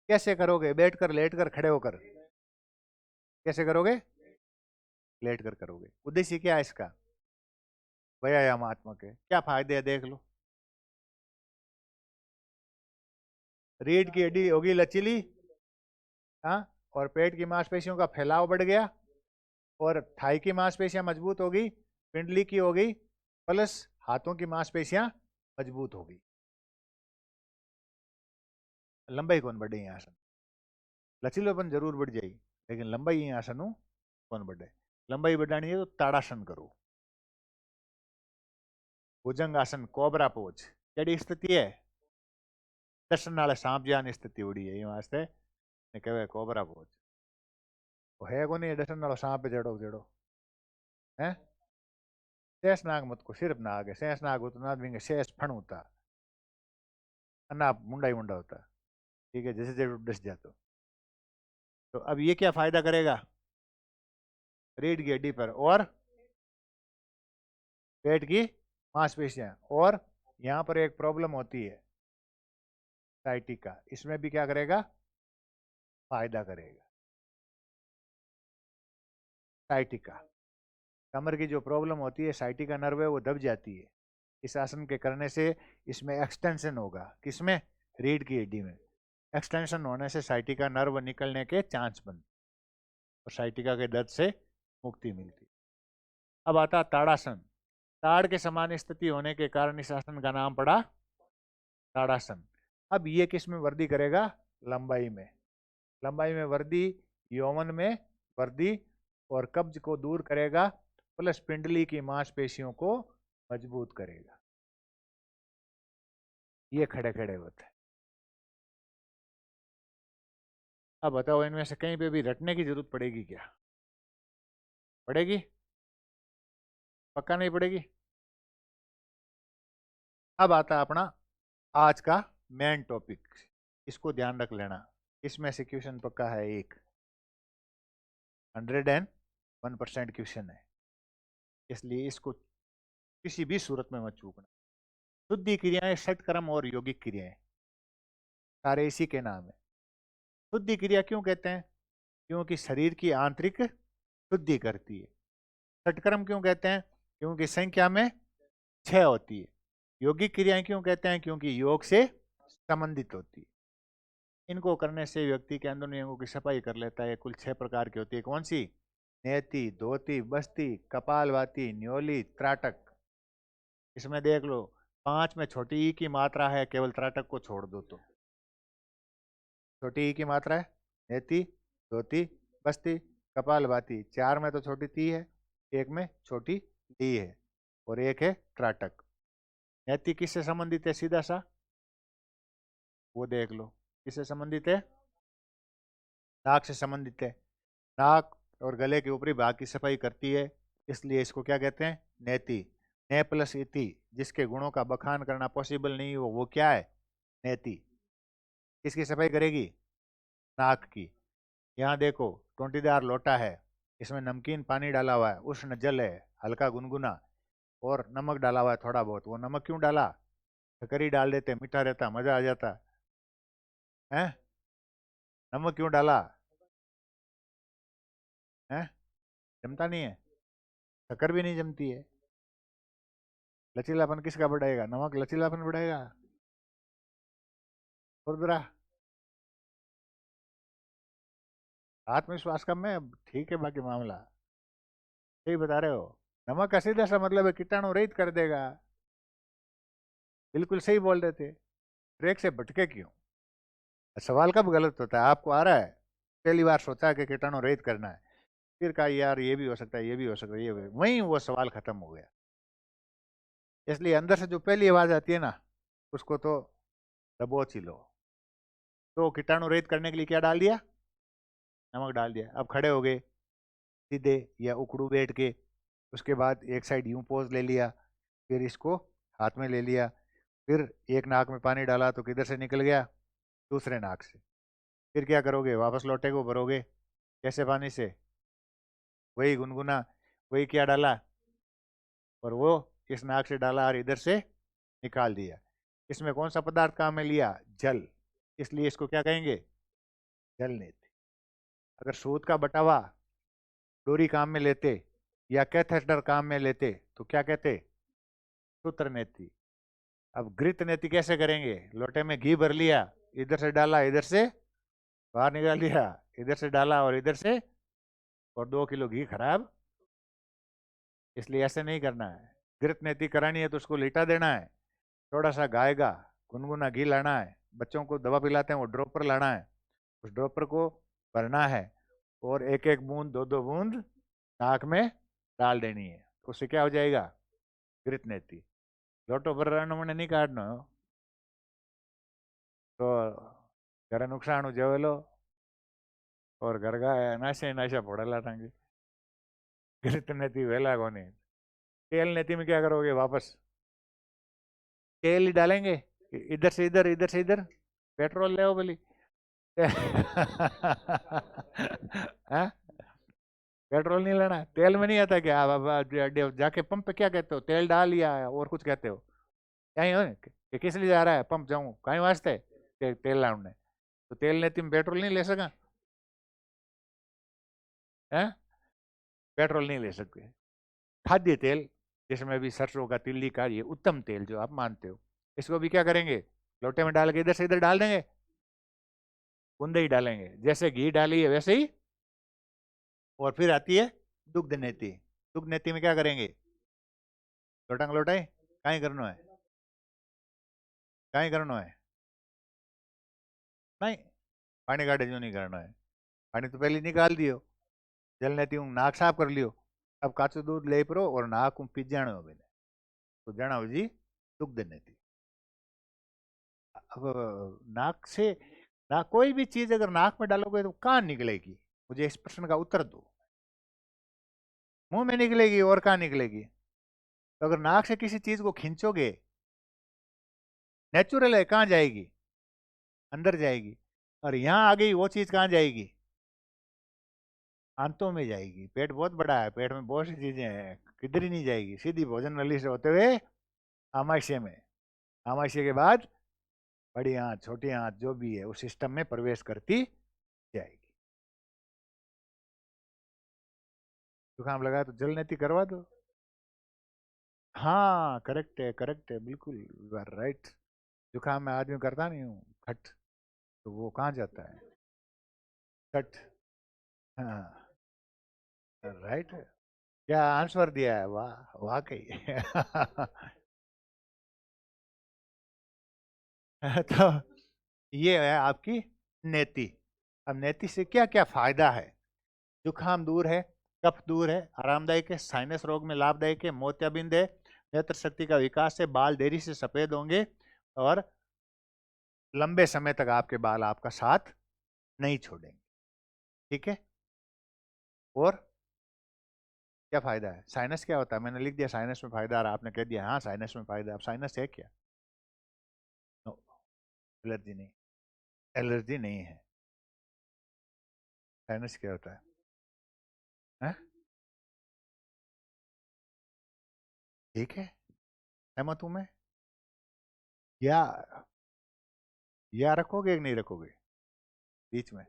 कैसे करोगे, बैठ कर, लेट कर, खड़े होकर, कैसे करोगे, लेट कर करोगे। उद्देश्य क्या है इसका, व्यायामात्मक है। क्या फायदे है देख लो, रीढ़ की हड्डी होगी लचीली, हाँ, और पेट की मांसपेशियों का फैलाव बढ़ गया, और थाई की मांसपेशियां मजबूत हो गई, पिंडली की हो गई, प्लस हाथों की मांसपेशियां मजबूत हो गई। लंबाई कौन बढ़ी यहाँ से, लचीलोपन जरूर बढ़ जाए, लेकिन लंबाई અહીં આસનનું કોણ बढ़े। लंबाई बढ़ानी है तो ताड़ासन करो। भुजंग आसन, कोबरा पोज केड़ी स्थिति है? दर्शन नाले सांप जानी स्थिति उड़ी है, वास्ते ने कहे कोबरा पोज। वो है को नहीं दर्शन नालो सांप जड़ो जड़ो है। शेष नाग मत को, सिर्फ नाग है, शेष नाग हो तो नाग देंगे, शेष फण होता अन्ना मुंडा ही मुंडा होता। ठीक है, जैसे जरूर डस जाते। तो अब ये क्या फायदा करेगा? रीढ़ की हड्डी पर और पेट की मांसपेशियां, और यहाँ पर एक प्रॉब्लम होती है साइटिका, इसमें भी क्या करेगा? फायदा करेगा। साइटिका, कमर की जो प्रॉब्लम होती है, साइटिका नर्व है वो दब जाती है। इस आसन के करने से इसमें एक्सटेंशन होगा। किसमें? रीढ़ की हड्डी में। एक्सटेंशन होने से साइटिका नर्व निकलने के चांस बनते और साइटिका के दर्द से मुक्ति मिलती। अब आता ताड़ासन। ताड़ के समान स्थिति होने के कारण इस आसन का नाम पड़ा ताड़ासन। अब ये किस में वृद्धि करेगा? लंबाई में। लंबाई में वृद्धि, यौवन में वृद्धि, और कब्ज को दूर करेगा, प्लस पिंडली की मांसपेशियों को मजबूत करेगा। ये खड़े खड़े होते हैं। अब बताओ, इनमें से कहीं पे भी रटने की जरूरत पड़ेगी क्या? पड़ेगी? पक्का नहीं पड़ेगी। अब आता अपना आज का मेन टॉपिक, इसको ध्यान रख लेना। इसमें से क्वेश्चन पक्का है, एक 101% क्वेश्चन है, इसलिए इसको किसी भी सूरत में मत चूकना। शुद्धि क्रियाएं, षटकर्म और यौगिक क्रियाएं सारे इसी के नाम है। शुद्धि क्रिया क्यों कहते हैं? क्योंकि शरीर की आंतरिक शुद्धि करती है। षटकर्म क्यों कहते हैं? क्योंकि संख्या में 6 होती है। यौगिक क्रियाएं क्यों कहते हैं? क्योंकि योग से संबंधित होती है। इनको करने से व्यक्ति के अंदरूनी अंगों की सफाई कर लेता है। कुल 6 प्रकार की होती है। कौन सी? नेति, धोती, बस्ती, कपालभाति, न्योली, त्राटक। इसमें देख लो, 5 में छोटी ई की मात्रा है, केवल त्राटक को छोड़ दो तो छोटी ई की मात्रा है। नेति, धोती, बस्ती, कपालभाति। 4 में तो छोटी ती है, 1 में छोटी ली है, और 1 है त्राटक। नेति किससे संबंधित है? सीधा सा वो देख लो, किससे संबंधित है? नाक से संबंधित है। नाक और गले के ऊपरी भाग की सफाई करती है, इसलिए इसको क्या कहते हैं? नेति। ने प्लस इति, जिसके गुणों का बखान करना पॉसिबल नहीं हो, वो क्या है? नेति। किसकी सफाई करेगी? नाक की। यहाँ देखो, टोंटीदार लोटा है, इसमें नमकीन पानी डाला हुआ है, उष्ण जल है, हल्का गुनगुना, और नमक डाला हुआ है थोड़ा बहुत। वो नमक क्यों डाला? शक्कर ही डाल देते, मीठा रहता, मजा आ जाता है। नमक क्यों डाला है? जमता नहीं है, शक्कर भी नहीं जमती है। लचीलापन किसका बढ़ाएगा? नमक लचीलापन बढ़ाएगा। खुरदुरा, आत्मविश्वास कम है। ठीक है, बाकी मामला सही बता रहे हो। नमक का सीधा सा मतलब है कीटाणु रहित कर देगा। बिल्कुल सही बोल रहे थे। ट्रैक से भटके क्यों? सवाल कब गलत होता है? आपको आ रहा है, पहली बार सोचा है कि कीटाणु रहित करना है, फिर कहा यार ये भी हो सकता है, ये भी हो सकता है, ये भी, वहीं वो सवाल खत्म हो गया। इसलिए अंदर से जो पहली आवाज आती है ना, उसको तो दबोच ही लो। तो कीटाणु रहित करने के लिए क्या डाल दिया? नमक डाल दिया। अब खड़े हो गए सीधे या उकड़ू बैठ के, उसके बाद एक साइड यूं पोज ले लिया, फिर इसको हाथ में ले लिया, फिर एक नाक में पानी डाला तो किधर से निकल गया? दूसरे नाक से। फिर क्या करोगे? वापस लोटे को भरोगे। कैसे? पानी से, वही गुनगुना, वही क्या डाला, और वो इस नाक से डाला और इधर से निकाल दिया। इसमें कौन सा पदार्थ काम में लिया? जल। इसलिए इसको क्या कहेंगे? जल नेति। अगर सूत का बटावा डोरी काम में लेते या कैथेटर काम में लेते तो क्या कहते? सूत्र नेति। अब घृत नेति कैसे करेंगे? लोटे में घी भर लिया, इधर से डाला, इधर से बाहर निकाल दिया, इधर से डाला और इधर से, और 2 किलो घी खराब। इसलिए ऐसे नहीं करना है। घृत नेति करानी है तो उसको लिटा देना है, थोड़ा सा गाएगा, गुनगुना घी लाना है। बच्चों को दवा पिलाते हैं, वो ड्रॉपर लाना है, उस ड्रॉपर को भरना है और एक एक बूंद दो दो बूंद नाक में डाल देनी है, तो उससे क्या हो जाएगा? घृत नेति। लोटो भर मैंने नहीं काटना हो तो घर नुकसान जेवेलो और घर का नाशे नाशा फोड़ेला टांगे। घृत नेति वेला कोनी। तेल नेति में क्या करोगे? वापस तेल ही डालेंगे, इधर से इधर इधर से इधर। पेट्रोल ले बोली। हाँ? पेट्रोल नहीं लेना, तेल में नहीं आता क्या? अब जाके पंप पे क्या कहते हो? तेल डाल लिया है और कुछ कहते हो? यही हो कि किस लिए जा रहा है पंप? जाऊं कहीं वास्ते तेल लाने। तो तेल ने तुम पेट्रोल नहीं ले सका है? पेट्रोल नहीं ले सकते। खाद्य तेल जिसमें भी सरसों का, तिल्ली का, ये उत्तम तेल जो आप मानते हो, इसको भी क्या करेंगे? लोटे में डाल के इधर से इधर डाल देंगे, बूंदे ही डालेंगे, जैसे घी डाली है वैसे ही। और फिर आती है दुग्ध नेति। दुग्ध नेति में क्या करेंगे? लोटांग लोटाई कहीं करना है? कहीं करना है? नहीं, पानी काटे जो नहीं करना है। पानी तो पहले निकाल दियो, जल नेती हूँ नाक साफ कर लियो। अब काचो दूध ले परो और नाक हूँ पी जानो बेने, तो जाना जी दुग्ध नेती। अब नाक से ना कोई भी चीज अगर नाक में डालोगे तो कहाँ निकलेगी? मुझे इस प्रश्न का उत्तर दो। मुंह में निकलेगी और कहाँ निकलेगी? तो अगर नाक से किसी चीज को खींचोगे, नेचुरल है, कहाँ जाएगी? अंदर जाएगी। और यहाँ आ गई वो चीज कहाँ जाएगी? आंतों में जाएगी। पेट बहुत बड़ा है, पेट में बहुत सी चीजें हैं, किधर ही नहीं जाएगी, सीधी भोजन नली से होते हुए आमाशय में। आमाशय के बाद बड़ी आंत, छोटी आंत, जो भी है उस सिस्टम में प्रवेश करती जाएगी। जुकाम लगा तो जल नेति करवा दो। हाँ करेक्ट है बिल्कुल, यू आर राइट। जुकाम में आदमी करता नहीं हूँ खट, तो वो कहाँ जाता है? खट। हाँ राइट। क्या आंसर दिया है, वाह वाकई। तो ये है आपकी नेति। अब नेति से क्या क्या फायदा है? जुकाम दूर है, कफ दूर है, आरामदायक है, साइनस रोग में लाभदायक है, मोतियाबिंद है, नेत्र शक्ति का विकास है, बाल देरी से सफेद होंगे और लंबे समय तक आपके बाल आपका साथ नहीं छोड़ेंगे। ठीक है। और क्या फायदा है? साइनस क्या होता है? मैंने लिख दिया साइनस में फायदा, और आपने कह दिया हाँ साइनस में फायदा। अब साइनस है क्या? नो, एलर्जी नहीं। एलर्जी नहीं है। साइनस क्या होता है? ठीक है, सहमत हूं मैं। या रखोगे कि नहीं रखोगे बीच में?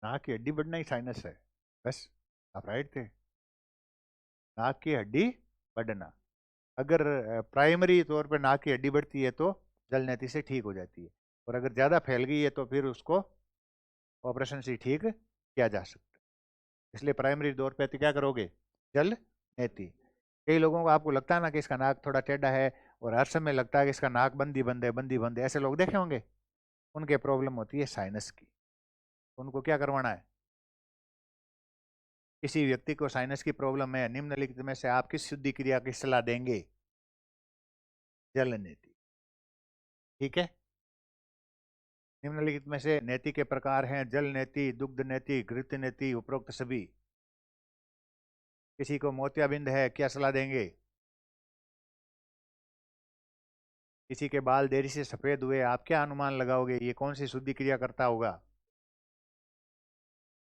नाक की हड्डी बढ़ना ही साइनस है, बस। आप राइट थे। नाक की हड्डी बढ़ना, अगर प्राइमरी तौर पर नाक की हड्डी बढ़ती है तो जलनेति से ठीक हो जाती है, और अगर ज़्यादा फैल गई है तो फिर उसको ऑपरेशन से ठीक किया जा सकता है। इसलिए प्राइमरी तौर पर तो क्या करोगे? जल नेति। कई लोगों को आपको लगता है ना कि इसका नाक थोड़ा टेढ़ा है, और हर समय लगता है कि इसका नाक बंदी बंद है, बंदी बंद है, ऐसे लोग देखे होंगे। उनके प्रॉब्लम होती है साइनस की। उनको क्या करवाना है? किसी व्यक्ति को साइनस की प्रॉब्लम है, निम्नलिखित में से आप किस शुद्धि क्रिया की सलाह देंगे? जल नेति। ठीक है। निम्नलिखित में से नेति के प्रकार हैं जल नेति, दुग्ध नेति, घृत नेति, उपरोक्त सभी। किसी को मोतियाबिंद है, क्या सलाह देंगे? किसी के बाल देरी से सफेद हुए, आप क्या अनुमान लगाओगे ये कौन सी शुद्धि क्रिया करता होगा?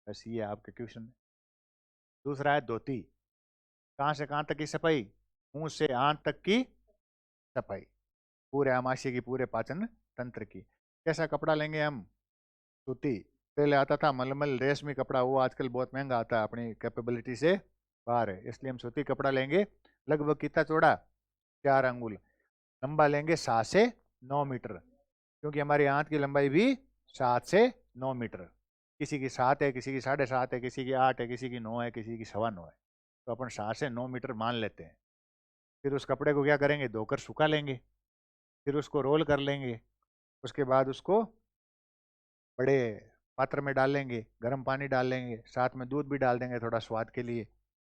बस ये आपके क्वेश्चन। दूसरा है धोती। कहाँ से कहाँ तक की सफाई? मुंह से आंत तक की सफाई, पूरे आमाशय की, पूरे पाचन तंत्र की। कैसा कपड़ा लेंगे हम? सूती। पहले आता था मलमल रेशमी कपड़ा, वो आजकल बहुत महंगा आता है, अपनी कैपेबिलिटी से बाहर है, इसलिए हम सूती कपड़ा लेंगे। लगभग कितना चौड़ा? 4 अंगुल। लंबा लेंगे 7 से 9 मीटर, क्योंकि हमारी आंत की लंबाई भी 7 से 9 मीटर। किसी की 7 है, किसी की 7.5 है, किसी की 8 है, किसी की 9 है, किसी की 9.25 है। तो अपन 7 से 9 मीटर मान लेते हैं। फिर उस कपड़े को क्या करेंगे? धोकर सुखा लेंगे, फिर उसको रोल कर लेंगे, उसके बाद उसको बड़े पात्र में डाल लेंगे, गर्म पानी डाल लेंगे, साथ में दूध भी डाल देंगे थोड़ा स्वाद के लिए।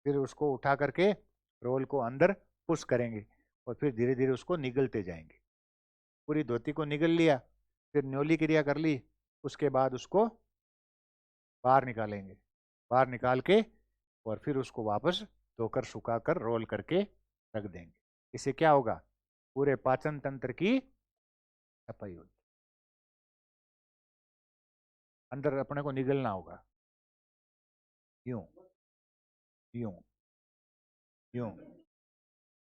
फिर उसको उठा करके रोल को अंदर पुश करेंगे और फिर धीरे धीरे उसको निगलते जाएंगे। पूरी धोती को निगल लिया, फिर न्योली क्रिया कर ली, उसके बाद उसको बाहर निकालेंगे। बाहर निकाल के और फिर उसको वापस धोकर सुखाकर रोल करके रख देंगे। इससे क्या होगा, पूरे पाचन तंत्र की सफाई होगी। अंदर अपने को निगलना होगा, यूं यूं यूं,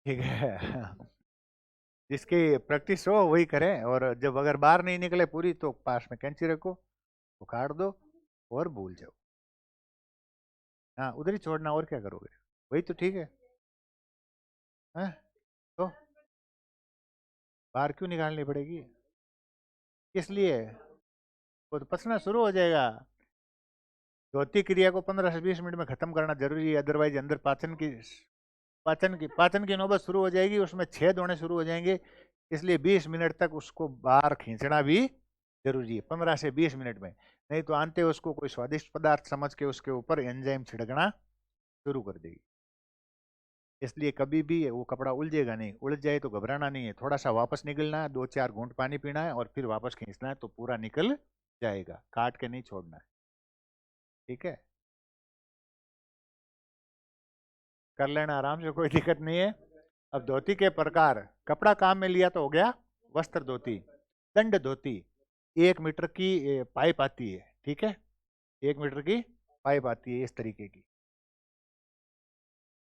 ठीक है। जिसकी प्रैक्टिस हो वही करें, और जब अगर बाहर नहीं निकले पूरी तो पास में कैंची रखो, उखाड़ दो और भूल जाओ। हाँ, उधर ही छोड़ना, और क्या करोगे, वही तो ठीक है। हैं? तो बाहर क्यों निकालनी पड़ेगी, किस लिए, वो तो पचना शुरू हो जाएगा। धोती क्रिया को 15 से 20 मिनट में खत्म करना जरूरी है, अदरवाइज अंदर पाचन की नौबत शुरू हो जाएगी, उसमें छेद होने शुरू हो जाएंगे। इसलिए 20 मिनट तक उसको बाहर खींचना भी जरूरी है, 15 से 20 मिनट में। नहीं तो आंते उसको कोई स्वादिष्ट पदार्थ समझ के उसके ऊपर एंजाइम छिड़कना शुरू कर देगी। इसलिए कभी भी वो कपड़ा उलझेगा नहीं, उलझ जाए तो घबराना नहीं है, थोड़ा सा वापस निकलना है, 2-4 घूंट पानी पीना है और फिर वापस खींचना है, तो पूरा निकल जाएगा, काट के नहीं छोड़ना है। ठीक है, कर लेना आराम से, कोई दिक्कत नहीं है। अब धोती के प्रकार, कपड़ा काम में लिया तो हो गया वस्त्र धोती। दंड धोती 1 मीटर की पाइप आती है, ठीक है, 1 मीटर की पाइप आती है इस तरीके की।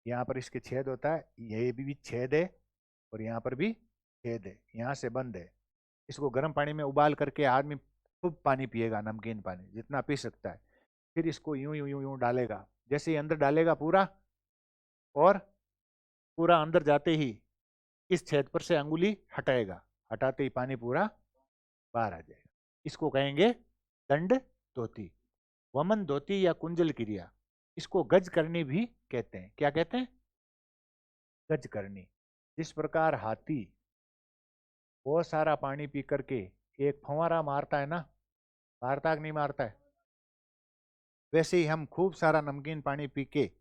यहाँ पर इसके छेद होता है, ये भी छेद है, और यहाँ पर भी छेद है, यहाँ से बंद है। इसको गर्म पानी में उबाल करके आदमी खूब पानी पिएगा, नमकीन पानी जितना पी सकता है। फिर इसको यूं यूं यूं यूं डालेगा, जैसे ही अंदर डालेगा पूरा, और पूरा अंदर जाते ही इस छेद पर से अंगुली हटाएगा, हटाते ही पानी पूरा बाहर आ जाएगा। इसको कहेंगे दंड धोती। वमन धोती या कुंजल क्रिया, इसको गज करनी भी कहते हैं। क्या कहते हैं, गज करनी। जिस प्रकार हाथी बहुत सारा पानी पी करके एक फंवारा मारता है ना, मारता कि नहीं मारता है, वैसे ही हम खूब सारा नमकीन पानी पी के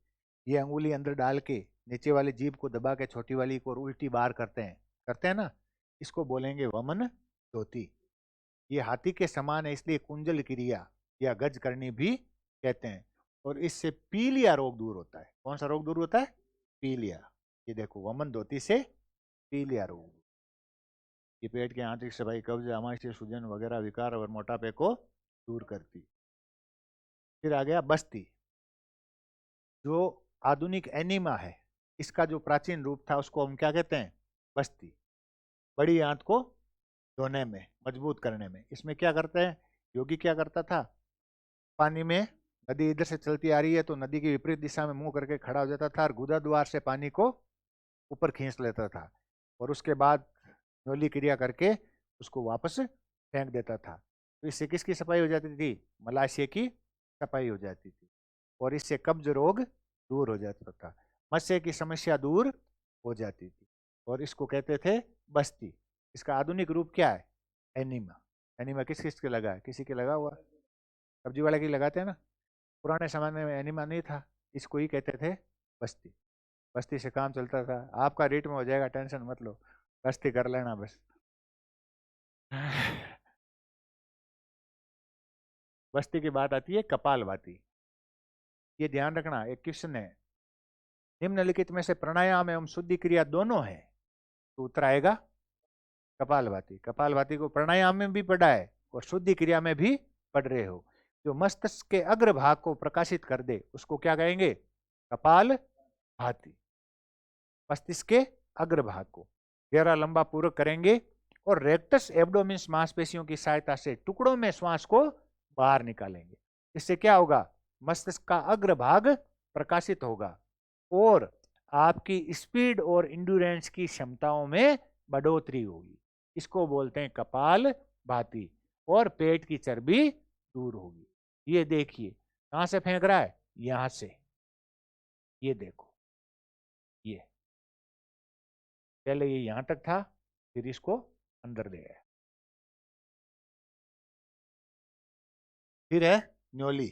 ये अंगुली अंदर डाल के नीचे वाली जीभ को दबा के छोटी वाली को उल्टी बार करते हैं ना, इसको बोलेंगे वमन धोती। ये हाथी के समान है, इसलिए कुंजल क्रिया या गज करनी भी कहते हैं। और इससे पीलिया रोग दूर होता है। कौन सा रोग दूर होता है, पीलिया। ये देखो, वमन धोती से पीलिया रोग, ये पेट के आंतरिक सफाई, कब्ज, आमाशय, सूजन वगैरह विकार और मोटापे को दूर करती। फिर आ गया बस्ती, जो आधुनिक एनीमा है, इसका जो प्राचीन रूप था उसको हम क्या कहते हैं, बस्ती। बड़ी आंत को धोने में, मजबूत करने में। इसमें क्या करते हैं, योगी क्या करता था, पानी में, नदी इधर से चलती आ रही है तो नदी की विपरीत दिशा में मुंह करके खड़ा हो जाता था और गुदा द्वार से पानी को ऊपर खींच लेता था, और उसके बाद नोली क्रिया करके उसको वापस फेंक देता था। तो इससे किसकी सफाई हो जाती थी, मलाशय की सफाई हो जाती थी, और इससे कब्ज रोग दूर हो जाता था, मत्स्य की समस्या दूर हो जाती थी, और इसको कहते थे बस्ती। इसका आधुनिक रूप क्या है, एनीमा। एनीमा किस किस के लगा है, किसी के लगा हुआ, सब्जी वाले की लगाते हैं ना। पुराने जमाने में एनीमा नहीं था, इसको ही कहते थे बस्ती। बस्ती से काम चलता था। आपका रेट में हो जाएगा, टेंशन मत लो, बस्ती कर लेना बस। बस्ती की बात आती है कपालभाति। ये ध्यान रखना, एक क्वेश्चन है, निम्नलिखित में से प्राणायाम एवं शुद्धि क्रिया दोनों है, तो उत्तर आएगा कपालभाति। कपालभाति को प्राणायाम में भी पढ़ा है और शुद्धि क्रिया में भी पढ़ रहे हो। जो मस्तिष्क के अग्रभाग को प्रकाशित कर दे उसको क्या कहेंगे, कपाल भाति। मस्तिष्क के अग्रभाग को गहरा लंबा पूरक करेंगे और रेक्टस एब्डोमिन मांसपेशियों की सहायता से टुकड़ों में श्वास को बाहर निकालेंगे। इससे क्या होगा, मस्तिष्क का अग्रभाग प्रकाशित होगा और आपकी स्पीड और इंड्योरेंस की क्षमताओं में बढ़ोतरी होगी। इसको बोलते हैं कपाल भाति। और पेट की चर्बी दूर होगी। ये देखिए कहां से फेंक रहा है, यहां से, ये देखो, ये पहले ये यहां तक था, फिर इसको अंदर ले आया। फिर है न्योली,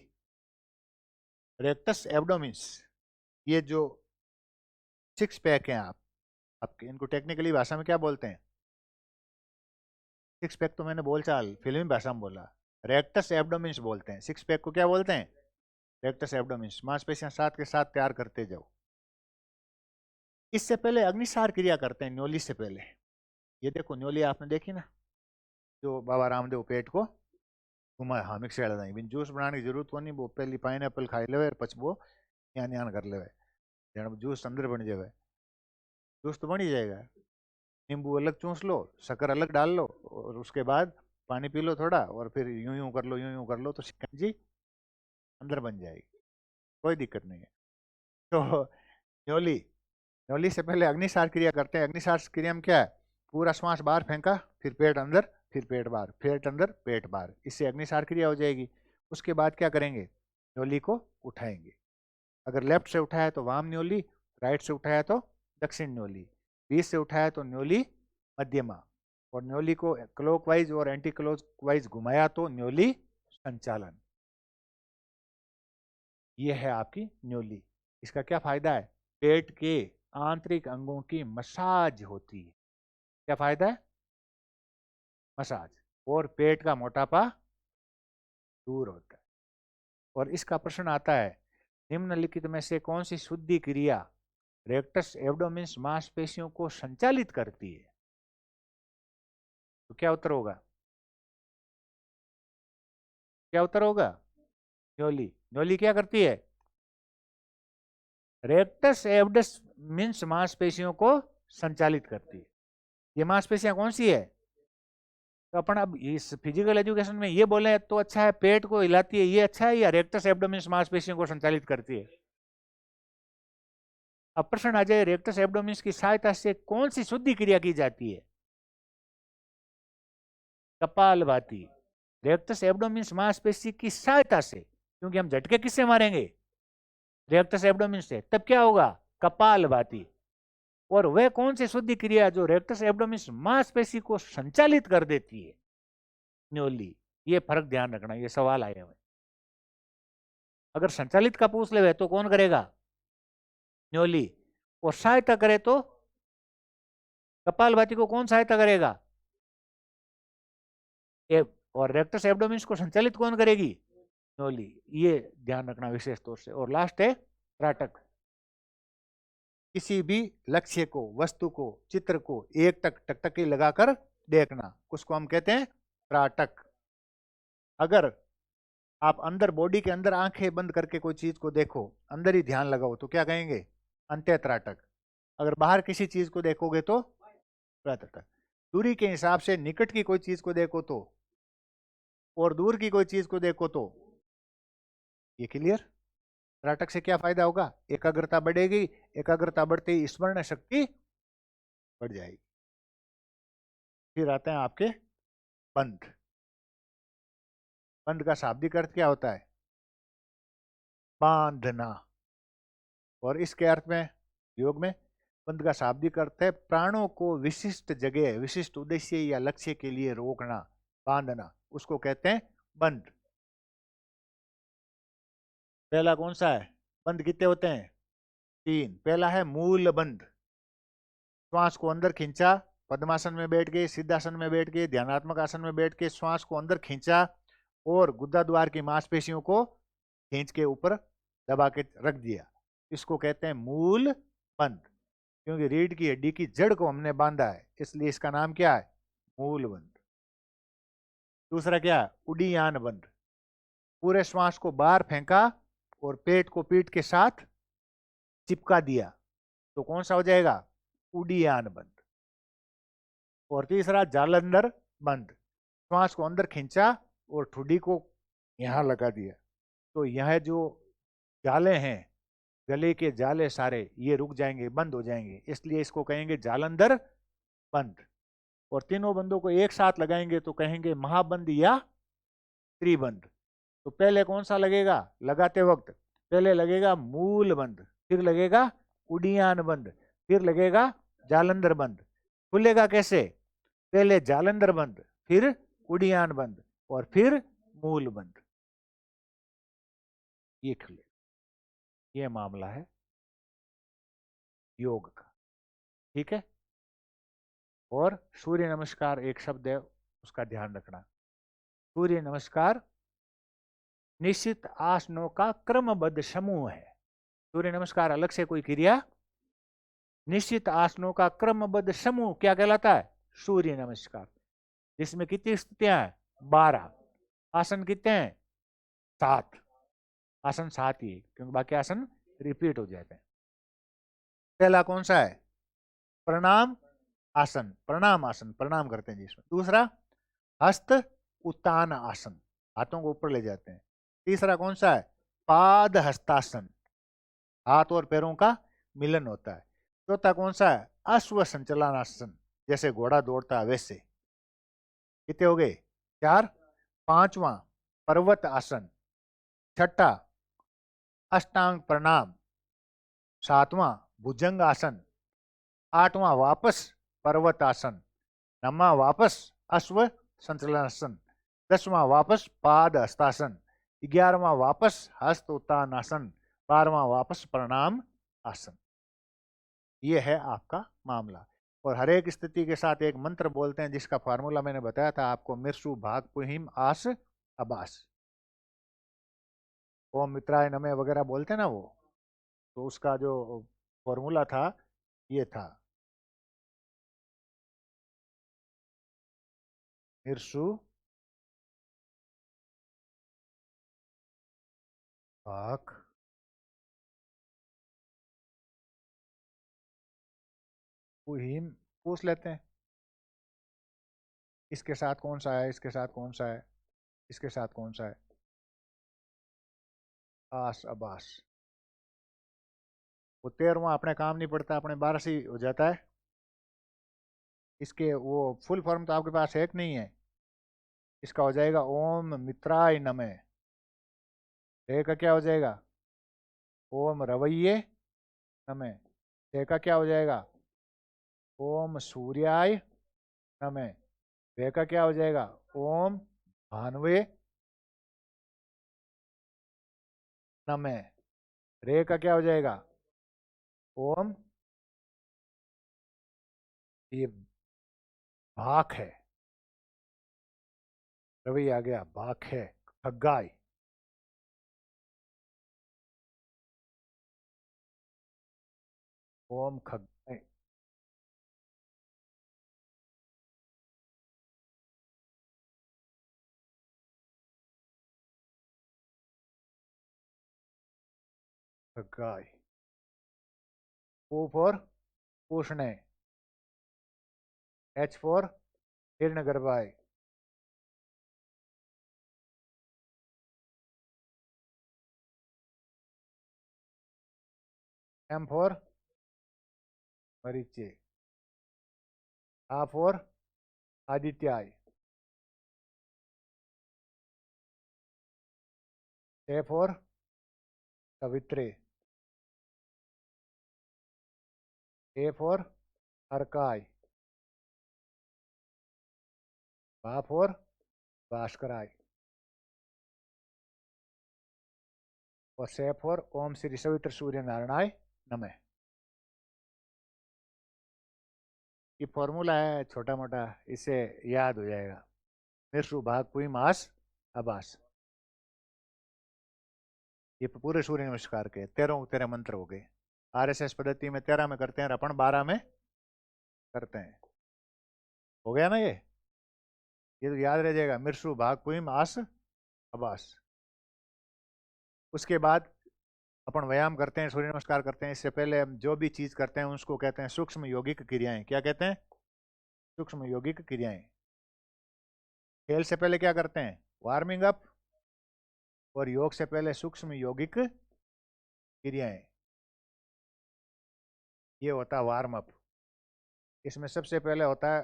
रेक्टस एब्डोमिन्स। ये जो सिक्स पैक हैं आपके, इनको टेक्निकली भाषा में क्या बोलते हैं? सिक्स पैक तो मैंने बोलचाल फिल्मी भाषा में बोला, रेक्टस एब्डोमिन्स बोलते हैं। सिक्स पैक को क्या बोलते हैं? रेक्टस एब्डोमिन्स। मांसपेशियां साथ के साथ तैयार करते जाओ। इससे पहले अग्निसार क्रिया करते हैं न्योली से पहले। ये देखो न्योली आपने देखी ना, जो बाबा रामदेव पेट को घुमा हाँ मिक्स बिन जूस बनाने की जरूरत कोनी, वो पहली पाइनएप्पल खाई लेवे पछबो यान यान कर लेवे, जन जूस अंदर बन जावे। जूस तो बन ही जाएगा। नींबू अलग चूस लो, शक्कर अलग डाल लो, और उसके बाद पानी पी लो थोड़ा, और फिर यूं यूं कर लो, यूं यूं कर लो, तो शिकंजी अंदर बन जाएगी, कोई दिक्कत नहीं है। तो न्योली, न्योली से पहले अग्निसार क्रिया करते हैं। अग्निसार क्रिया में क्या है? पूरा श्वास बाहर फेंका, फिर पेट अंदर, फिर पेट बाहर, पेट अंदर, पेट बाहर, इससे अग्निसार क्रिया हो जाएगी। उसके बाद क्या करेंगे? न्योली को उठाएंगे। अगर लेफ्ट से उठाया तो वाम न्योली, राइट से उठाया तो दक्षिण न्योली, बीच से उठाया तो न्योली मध्यमा, और न्योली को क्लॉकवाइज और एंटी क्लॉकवाइज घुमाया तो न्योली संचालन। ये है आपकी न्योली। इसका क्या फायदा है? पेट के आंतरिक अंगों की मसाज होती है। क्या फायदा है? मसाज, और पेट का मोटापा दूर होता है। और इसका प्रश्न आता है, निम्नलिखित में से कौन सी शुद्धि क्रिया रेक्टस एब्डोमिन्स मांसपेशियों को संचालित करती है? तो क्या उत्तर होगा? क्या उत्तर होगा? न्योली। न्योली क्या करती है? रेक्टस एब्डोमिन्स मांसपेशियों को संचालित करती है। ये मांसपेशियां कौन सी है? तो अपन अब इस फिजिकल एजुकेशन में ये बोले तो अच्छा है, पेट को हिलाती है ये अच्छा है, या रेक्टस एब्डोमिन्स मांसपेशियों को संचालित करती है? अब प्रश्न आ जाए, रेक्टस एब्डोमिन्स की सहायता से कौन सी शुद्धि क्रिया की जाती है? कपालभाति। रेक्टस एब्डोमिन्स मांसपेशी की सहायता से, क्योंकि हम झटके किससे मारेंगे? रेक्टस एब्डोमिन्स से। तब क्या होगा? कपालभाति। और वह कौन सी शुद्धि क्रिया जो रेक्टस एब्डोमिन्स मांसपेशी को संचालित कर देती है? न्योली। ये फर्क ध्यान रखना, ये सवाल आए हुए। अगर संचालित का पूछ ले तो कौन करेगा? न्योली। और सहायता करे तो कपालभाति को कौन सहायता करेगा? और रेक्टस एब्डोमिन्स को संचालित कौन करेगी? न्योली। ये ध्यान रखना विशेष तौर से। और लास्ट है त्राटक। किसी भी लक्ष्य को, वस्तु को, चित्र को एक टक टकटकी लगाकर देखना, उसको हम कहते हैं त्राटक। अगर आप अंदर बॉडी के अंदर आंखें बंद करके कोई चीज को देखो, अंदर ही ध्यान लगाओ, तो क्या कहेंगे? अंत्य त्राटक। अगर बाहर किसी चीज को देखोगे तो त्राटक। दूरी के हिसाब से निकट की कोई चीज को देखो तो, और दूर की कोई चीज को देखो तो, ये क्लियर? त्राटक से क्या फायदा होगा? एकाग्रता बढ़ेगी, एकाग्रता बढ़ते ही स्मरण शक्ति बढ़ जाएगी। फिर आते हैं आपके बंध। बंध का शाब्दिक अर्थ क्या होता है? बांधना। और इसके अर्थ में, योग में, बंध का शाब्दिक अर्थ है प्राणों को विशिष्ट जगह, विशिष्ट उद्देश्य या लक्ष्य के लिए रोकना, बांधना, उसको कहते हैं बंध। पहला कौन सा है? बंध कितने होते हैं? 3। पहला है मूल बंध। श्वास को अंदर खींचा, पद्मासन में बैठ गए, सिद्धासन में बैठ गए, ध्यानात्मक आसन में बैठ के श्वास को अंदर खींचा, और गुद्दा द्वार की मांसपेशियों को खींच के ऊपर दबा के रख दिया, इसको कहते हैं मूल बंध। क्योंकि रीढ़ की हड्डी की जड़ को हमने बांधा है, इसलिए इसका नाम क्या है? मूल बंध। दूसरा क्या है? उडीयान बंध। पूरे श्वास को बाहर फेंका और पेट को पीठ के साथ चिपका दिया, तो कौन सा हो जाएगा? उडीयान बंध। और तीसरा जालंधर बंध। श्वास को अंदर खींचा और ठुड्डी को यहां लगा दिया, तो यह जो जाले हैं, गले के जाले सारे, ये रुक जाएंगे, बंद हो जाएंगे, इसलिए इसको कहेंगे जालंधर बंध। और तीनों बंदों को एक साथ लगाएंगे तो कहेंगे महाबंध या त्रिबंध। तो पहले कौन सा लगेगा लगाते वक्त? पहले लगेगा मूल बंध, फिर लगेगा उडियान बंध, फिर लगेगा जालंधर बंध। खुलेगा कैसे? पहले जालंधर बंध, फिर उडियान बंध, और फिर मूल बंध। ये खुले। ये मामला है योग का। ठीक है। और सूर्य नमस्कार एक शब्द है, उसका ध्यान रखना। सूर्य नमस्कार निश्चित आसनों का क्रमबद्ध समूह है। सूर्य नमस्कार अलग से कोई क्रिया, निश्चित आसनों का क्रमबद्ध समूह क्या कहलाता है? सूर्य नमस्कार। जिसमें कितनी स्थितियां हैं? 12। आसन कितने हैं? 7। आसन 7 ही, क्योंकि बाकी आसन रिपीट हो जाते हैं। पहला कौन सा है? प्रणाम आसन। प्रणाम आसन, प्रणाम करते हैं जिसमें। दूसरा हस्त उत्तान आसन, हाथों को ऊपर ले जाते हैं। तीसरा कौन सा है? पाद हस्तासन, हाथ और पैरों का मिलन होता है। चौथा कौन सा है? अश्व संचलनासन, जैसे घोड़ा दौड़ता है वैसे। कितने हो गए? 4। पांचवा पर्वत आसन। छठा अष्टांग प्रणाम। सातवां भुजंग आसन। आठवां वापस पर्वत आसन। नौवां वापस अश्व संचलनासन। 10वां वापस पाद हस्तासन। 11वां वापस हस्त उत्तान आसन। 12वां वापस प्रणाम आसन। ये है आपका मामला। और हर एक स्थिति के साथ एक मंत्र बोलते हैं, जिसका फार्मूला मैंने बताया था आपको, मिर्सु भाग पुहिम आस अबास। ओम मित्राय नमः वगैरह बोलते हैं ना वो, तो उसका जो फॉर्मूला था ये था मिर्सु भाग पुहिम। पूछ लेते हैं इसके साथ कौन सा है, इसके साथ कौन सा है, इसके साथ कौन सा है? आस अबास। वो 13वां अपने काम नहीं पड़ता, अपने 12 से ही हो जाता है। इसके वो फुल फॉर्म तो आपके पास है कि नहीं है? इसका हो जाएगा ओम मित्राय नमः। रे का क्या हो जाएगा? ओम रवैये नमः। रे का क्या हो जाएगा? ओम सूर्याय नमः। वे का क्या हो जाएगा? ओम भानवे नमः। रे का क्या हो जाएगा? ओम, ये भाक है, रवि आ गया, भाक है, खग्गाय। ओम खग्गाय। खग्गाय। पू फॉर पूषणे। एच फॉर हिरण्यगर्भाय। एम फॉर मरीचे। आ फॉर आदित्याय। ए फॉर सवित्रे। ए फॉर अर्काय। बा फॉर भास्कराय। और से फॉर ओम श्री सवित्र सूर्य नारायणाय नमः। ये फॉर्मूला है छोटा मोटा, इससे याद हो जाएगा। मिर्सु भाग पुई मास अबास। ये पूरे सूर्य नमस्कार के 13 मंत्र हो गए। आरएसएस पद्धति में 13 में करते हैं, अपन 12 में करते हैं। हो गया ना ये तो याद रह जाएगा, मिर्सु भाग पुई मास अबास। उसके बाद अपन व्यायाम करते हैं, सूर्य नमस्कार करते हैं। इससे पहले हम जो भी चीज करते हैं उसको कहते हैं सूक्ष्म यौगिक क्रियाएं। क्या कहते हैं? सूक्ष्म यौगिक क्रियाएं। खेल से पहले क्या करते हैं? Warming up. और योग से पहले सूक्ष्म यौगिक क्रियाएं, ये होता है वार्म अप। इसमें सबसे पहले होता है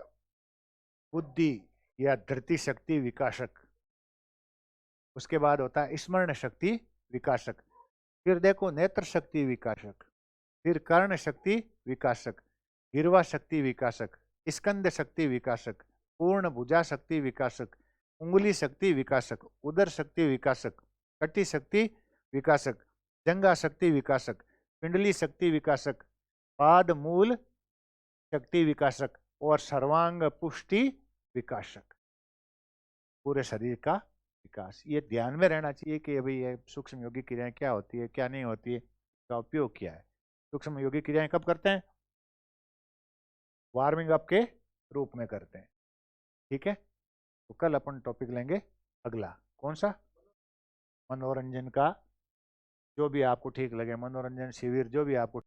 बुद्धि या धृति शक्ति विकासक। उसके बाद होता है स्मरण शक्ति विकासक। फिर देखो नेत्र शक्ति विकासक, फिर कर्ण शक्ति विकासक, गिरवा शक्ति विकासक, स्कंद शक्ति विकासक, पूर्ण भुजा शक्ति विकासक, उंगली शक्ति विकासक, उदर शक्ति विकासक, कटी शक्ति विकासक, जंगा शक्ति विकासक, पिंडली शक्ति विकासक, पाद मूल शक्ति विकासक और सर्वांग पुष्टि विकासक, पूरे शरीर का विकास। ये ध्यान में रहना चाहिए कि भाई ये सूक्ष्म योगिक क्रियाएं क्या होती है, क्या नहीं होती है, इसका उपयोग क्या है। सूक्ष्म योगिक क्रियाएं कब करते हैं? वार्मिंग अप के रूप में करते हैं। ठीक है, तो कल अपन टॉपिक लेंगे अगला, कौन सा? मनोरंजन का, जो भी आपको ठीक लगे, मनोरंजन शिविर, जो भी आपको